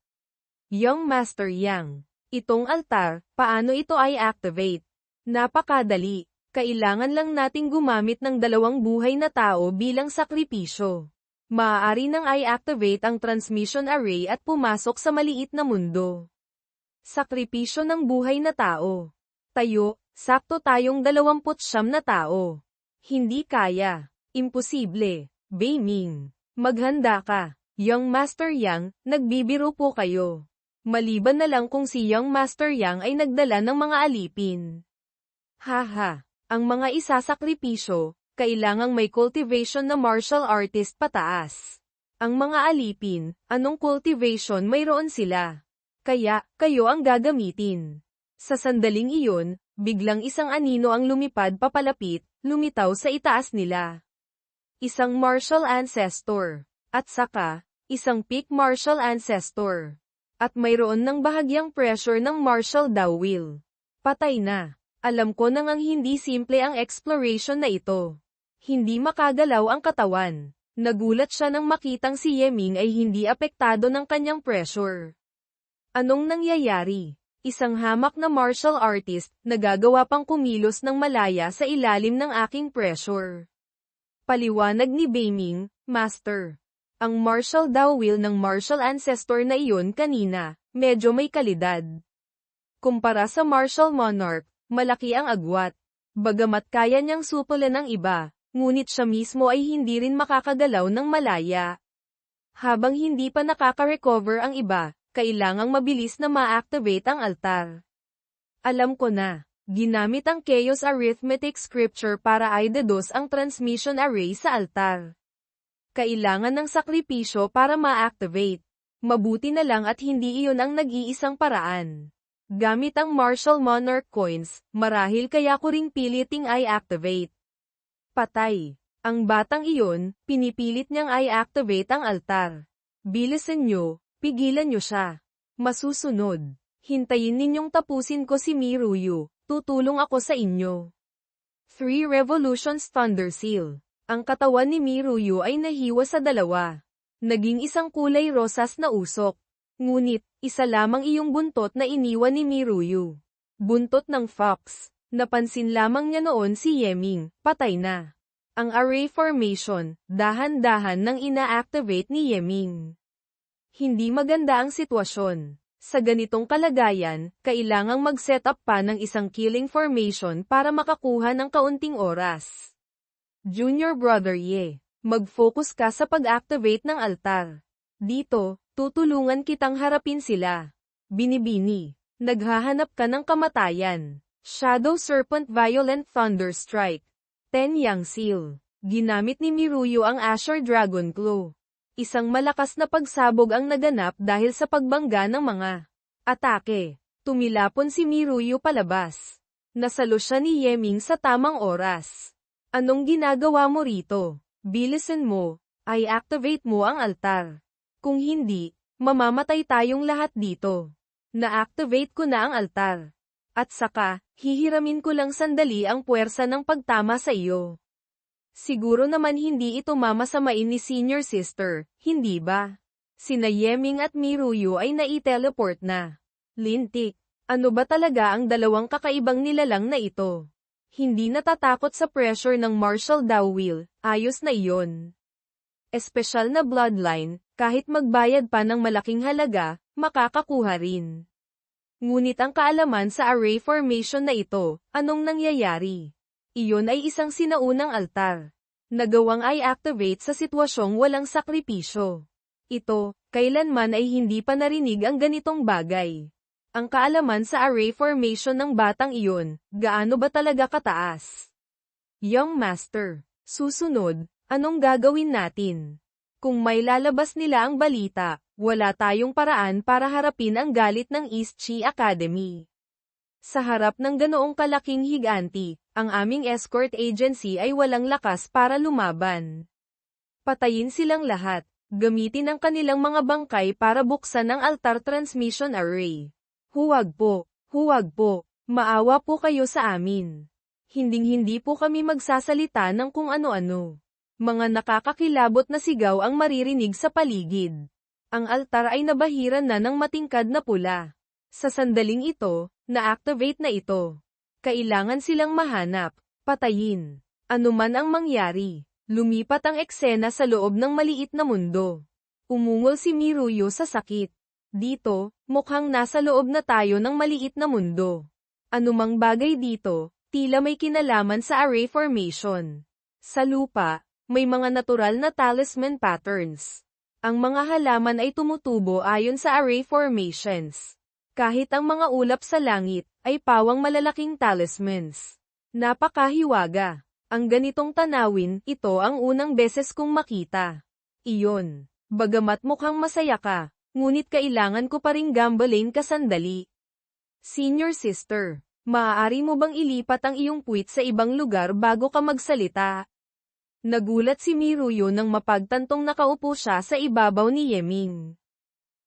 Young Master Yang. Itong altar, paano ito ay activate? Napakadali. Kailangan lang nating gumamit ng 2 buhay na tao bilang sakripisyo. Maaari nang i-activate ang transmission array at pumasok sa maliit na mundo. Sakripisyo ng buhay na tao. Tayo, sakto tayong 29 na tao. Hindi kaya. Imposible. Beiming. Maghanda ka. Young Master Yang, nagbibiro po kayo. Maliban na lang kung si Young Master Yang ay nagdala ng mga alipin. Haha. Ang mga isasakripisyo, kailangang may cultivation na martial artist pataas. Ang mga alipin, anong cultivation mayroon sila? Kaya, kayo ang gagamitin. Sa sandaling iyon, biglang isang anino ang lumipad papalapit, lumitaw sa itaas nila. Isang martial ancestor. At saka, isang peak martial ancestor. At mayroon ng bahagyang pressure ng martial daw will. Patay na. Alam ko nang ang hindi simple ang exploration na ito. Hindi makagalaw ang katawan. Nagulat siya nang makitang si Yeming ay hindi apektado ng kanyang pressure. Anong nangyayari? Isang hamak na martial artist, nagagawa pang kumilos ng malaya sa ilalim ng aking pressure. Paliwanag ni Beiming, Master. Ang martial daw will ng martial ancestor na iyon kanina, medyo may kalidad. Kumpara sa martial monarch, malaki ang agwat. Bagamat kaya niyang supulan ang iba, ngunit siya mismo ay hindi rin makakagalaw ng malaya. Habang hindi pa nakaka-recover ang iba, kailangang mabilis na ma-activate ang altar. Alam ko na, ginamit ang Chaos Arithmetic Scripture para i-deduce ang transmission array sa altar. Kailangan ng sakripisyo para ma-activate. Mabuti na lang at hindi iyon ang nag-iisang paraan. Gamit ang Martial Monarch Coins, marahil kaya ko ring piliting i-activate. Patay. Ang batang iyon, pinipilit niyang i-activate ang altar. Bilisan nyo, pigilan nyo siya. Masusunod. Hintayin ninyong tapusin ko si Miruyu, tutulong ako sa inyo. 3 Revolutions Thunder Seal. Ang katawan ni Miruyu ay nahiwa sa dalawa. Naging isang kulay rosas na usok. Ngunit, isa lamang iyong buntot na iniwan ni Miruyu. Buntot ng fox. Napansin lamang niya noon si Yeming, patay na. Ang array formation, dahan-dahan nang ina-activate ni Yeming. Hindi maganda ang sitwasyon. Sa ganitong kalagayan, kailangang mag-set up pa ng isang killing formation para makakuha ng kaunting oras. Junior Brother Ye, mag-focus ka sa pag-activate ng altar. Dito, tutulungan kitang harapin sila. Binibini, naghahanap ka ng kamatayan. Shadow Serpent Violent Thunder Strike. 10 Yang Seal. Ginamit ni Miruyu ang Azure Dragon Claw. Isang malakas na pagsabog ang naganap dahil sa pagbangga ng mga atake. Tumilapon si Miruyu palabas. Nasalo siya ni Yeming sa tamang oras. Anong ginagawa mo rito? Bilisan mo, i-activate mo ang altar. Kung hindi, mamamatay tayong lahat dito. Na-activate ko na ang altar. At saka, hihiramin ko lang sandali ang puwersa ng pagtama sa iyo. Siguro naman hindi ito mamasamain ni Senior Sister, hindi ba? Sina Yeming at Miruyu ay nai-teleport na. Lintik, ano ba talaga ang dalawang kakaibang nilalang na ito? Hindi natatakot sa pressure ng Martial Dao Wheel, ayos na iyon. Espesyal na bloodline, kahit magbayad pa ng malaking halaga, makakakuha rin. Ngunit ang kaalaman sa array formation na ito, anong nangyayari? Iyon ay isang sinaunang altar. Nagawang i-activate sa sitwasyong walang sakripisyo. Ito, kailanman ay hindi pa narinig ang ganitong bagay. Ang kaalaman sa array formation ng batang iyon, gaano ba talaga kataas? Young Master, susunod, anong gagawin natin? Kung may lalabas nila ang balita, wala tayong paraan para harapin ang galit ng East Chi Academy. Sa harap ng ganoong kalaking higanti, ang aming escort agency ay walang lakas para lumaban. Patayin silang lahat, gamitin ang kanilang mga bangkay para buksan ang altar transmission array. Huwag po, maawa po kayo sa amin. Hinding-hindi po kami magsasalita ng kung ano-ano. Mga nakakakilabot na sigaw ang maririnig sa paligid. Ang altar ay nabahiran na ng matingkad na pula. Sa sandaling ito, na-activate na ito. Kailangan silang mahanap, patayin. Ano man ang mangyari, lumipat ang eksena sa loob ng maliit na mundo. Umungol si Miruyu sa sakit. Dito, mukhang nasa loob na tayo ng maliit na mundo. Anumang bagay dito, tila may kinalaman sa array formation. Sa lupa, may mga natural na talisman patterns. Ang mga halaman ay tumutubo ayon sa array formations. Kahit ang mga ulap sa langit, ay pawang malalaking talismans. Napakahiwaga. Ang ganitong tanawin, ito ang unang beses kong makita. Iyon. Bagamat mukhang masaya ka, ngunit kailangan ko pa ring gambalain ka sandali. Senior Sister, maaari mo bang ilipat ang iyong puwit sa ibang lugar bago ka magsalita? Nagulat si Miruyu nang mapagtantong nakaupo siya sa ibabaw ni Yeming.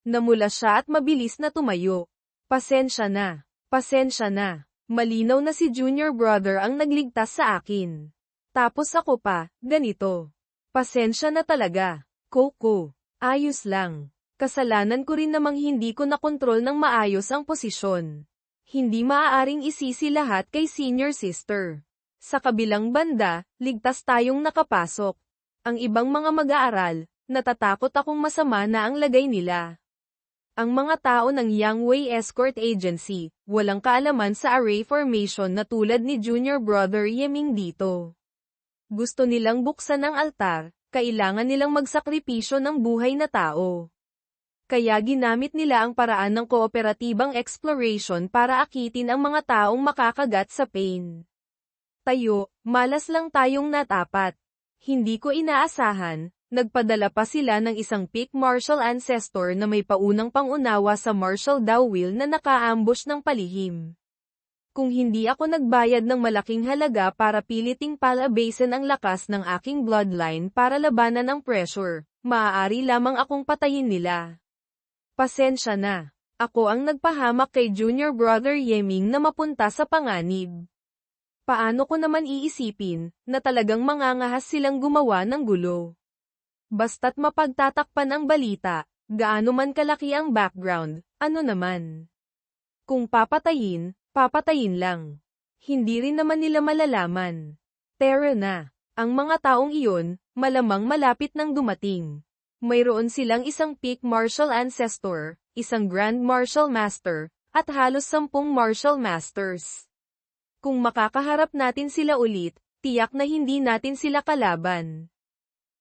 Namula siya at mabilis na tumayo. Pasensya na. Malinaw na si Junior Brother ang nagligtas sa akin. Tapos ako pa, ganito. Pasensya na talaga. Coco, ayos lang. Kasalanan ko rin namang hindi ko nakontrol ng maayos ang posisyon. Hindi maaaring isisi lahat kay Senior Sister. Sa kabilang banda, ligtas tayong nakapasok. Ang ibang mga mag-aaral, natatakot akong masama na ang lagay nila. Ang mga tao ng Yangwei Escort Agency, walang kaalaman sa array formation na tulad ni Junior Brother Yeming dito. Gusto nilang buksan ang altar, kailangan nilang magsakripisyo ng buhay na tao. Kaya ginamit nila ang paraan ng kooperatibang exploration para akitin ang mga taong makakagat sa pain. Tayo, malas lang tayong natapat. Hindi ko inaasahan, Nagpadala pa sila ng isang peak martial ancestor na may paunang pangunawa sa martial dawil na naka-ambush ng palihim. Kung hindi ako nagbayad ng malaking halaga para piliting palabasin ang lakas ng aking bloodline para labanan ang pressure, maaari lamang akong patayin nila. Pasensya na. Ako ang nagpahamak kay Junior Brother Yeming na mapunta sa panganib. Paano ko naman iisipin na talagang mangangahas silang gumawa ng gulo? Basta't mapagtatakpan ang balita, gaano man kalaki ang background, ano naman. Kung papatayin lang. Hindi rin naman nila malalaman. Pero na, ang mga taong iyon, malamang malapit nang dumating. Mayroon silang isang peak martial ancestor, isang grand martial master, at halos 10 martial masters. Kung makakaharap natin sila ulit, tiyak na hindi natin sila kalaban.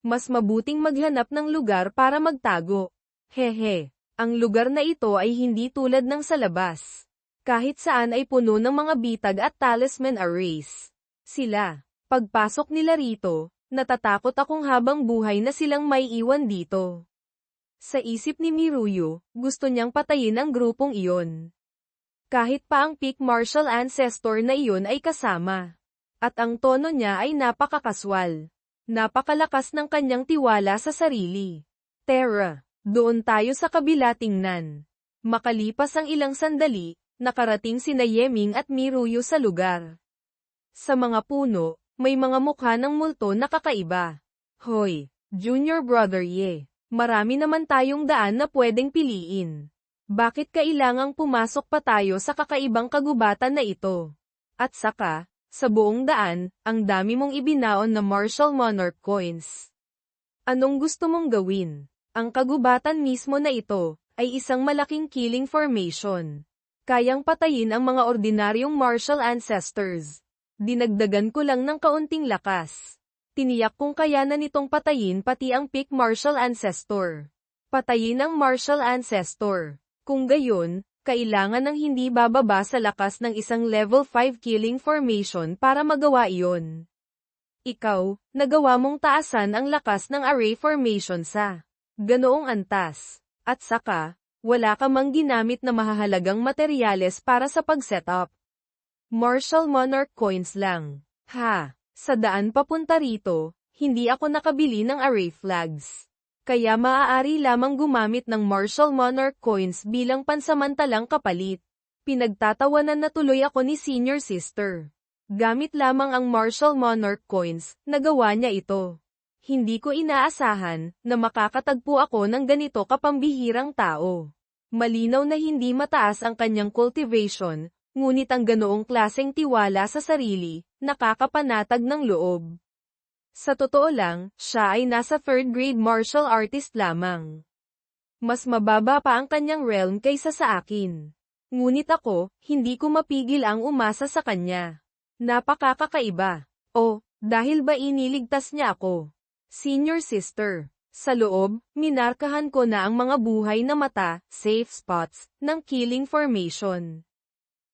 Mas mabuting maghanap ng lugar para magtago. Hehe, ang lugar na ito ay hindi tulad ng sa labas. Kahit saan ay puno ng mga bitag at talisman arrays. Sila, pagpasok nila rito, natatakot akong habang buhay na silang may iwan dito. Sa isip ni Miruyo, gusto niyang patayin ang grupong iyon. Kahit pa ang peak martial ancestor na iyon ay kasama. At ang tono niya ay napakakaswal. Napakalakas ng kanyang tiwala sa sarili. Tara, doon tayo sa kabila tingnan. Makalipas ang ilang sandali, nakarating sina Yeming at Miruyo sa lugar. Sa mga puno, may mga mukha ng multo na kakaiba. Hoy, Junior Brother Ye, marami naman tayong daan na pwedeng piliin. Bakit kailangang pumasok pa tayo sa kakaibang kagubatan na ito? At saka, sa buong daan, ang dami mong ibinaon na martial monarch coins. Anong gusto mong gawin? Ang kagubatan mismo na ito, ay isang malaking killing formation. Kayang patayin ang mga ordinaryong martial ancestors. Dinagdagan ko lang ng kaunting lakas. Tiniyak kong kayanan nitong patayin pati ang peak martial ancestor. Patayin ang martial ancestor. Kung gayon, kailangan ng hindi bababa sa lakas ng isang level 5 killing formation para magawa iyon. Ikaw, nagawa mong taasan ang lakas ng array formation sa ganoong antas. At saka, wala ka mang ginamit na mahahalagang materyales para sa pag-setup. Martial Monarch coins lang. Ha, sa daan papunta rito, hindi ako nakabili ng array flags. Kaya maaari lamang gumamit ng Martial Monarch coins bilang pansamantalang kapalit. Pinagtatawanan na tuloy ako ni Senior Sister. Gamit lamang ang Martial Monarch coins, nagawa niya ito. Hindi ko inaasahan na makakatagpo ako ng ganito kapambihirang tao. Malinaw na hindi mataas ang kanyang cultivation, ngunit ang ganoong klaseng tiwala sa sarili, nakakapanatag ng loob. Sa totoo lang, siya ay nasa 3rd grade martial artist lamang. Mas mababa pa ang kanyang realm kaysa sa akin. Ngunit ako, hindi ko mapigil ang umasa sa kanya. Napakakaiba. O, dahil ba iniligtas niya ako? Senior Sister. Sa loob, minarkahan ko na ang mga buhay na mata, safe spots, ng killing formation.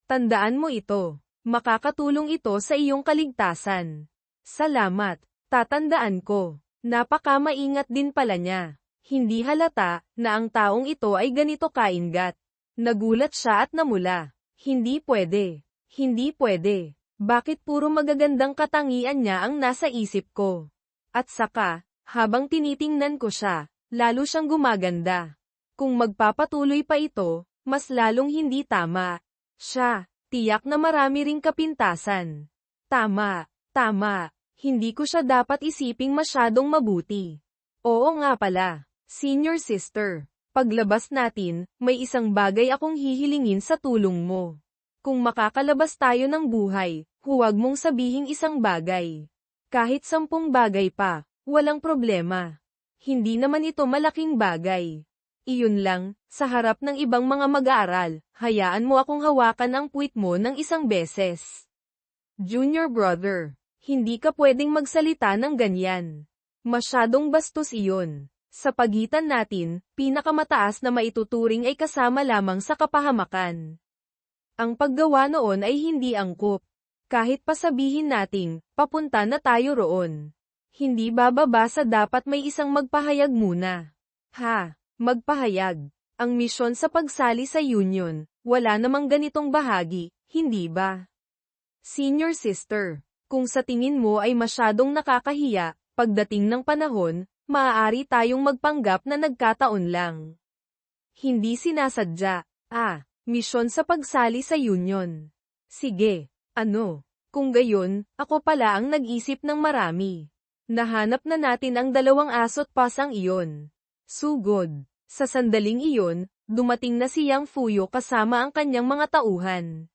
Tandaan mo ito. Makakatulong ito sa iyong kaligtasan. Salamat. Tatandaan ko. Napakamaingat din pala niya. Hindi halata na ang taong ito ay ganito kaingat. Nagulat siya at namula. Hindi pwede. Hindi pwede. Bakit puro magagandang katangian niya ang nasa isip ko? At saka, habang tinitingnan ko siya, lalo siyang gumaganda. Kung magpapatuloy pa ito, mas lalong hindi tama. Siya, tiyak na marami ring kapintasan. Tama, tama. Hindi ko siya dapat isiping masyadong mabuti. Oo nga pala, Senior Sister. Paglabas natin, may isang bagay akong hihilingin sa tulong mo. Kung makakalabas tayo ng buhay, huwag mong sabihing isang bagay. Kahit 10 bagay pa, walang problema. Hindi naman ito malaking bagay. Iyon lang, sa harap ng ibang mga mag-aaral, hayaan mo akong hawakan ang puwit mo ng isang beses. Junior Brother. Hindi ka pwedeng magsalita ng ganyan. Masyadong bastos iyon. Sa pagitan natin, pinakamataas na maituturing ay kasama lamang sa kapahamakan. Ang paggawa noon ay hindi angkop. Kahit pa sabihin nating, papunta na tayo roon. Hindi bababa sa dapat may isang magpahayag muna. Magpahayag. Ang misyon sa pagsali sa union, wala namang ganitong bahagi, hindi ba? Senior sister, kung sa tingin mo ay masyadong nakakahiya, pagdating ng panahon, maaari tayong magpanggap na nagkataon lang. Hindi sinasadya. Misyon sa pagsali sa union. Sige, ano? Kung gayon, ako pala ang nag-isip ng marami. Nahanap na natin ang 2 aso't pasang iyon. Sugod. Sa sandaling iyon, dumating na si Yang Fuyo kasama ang kanyang mga tauhan.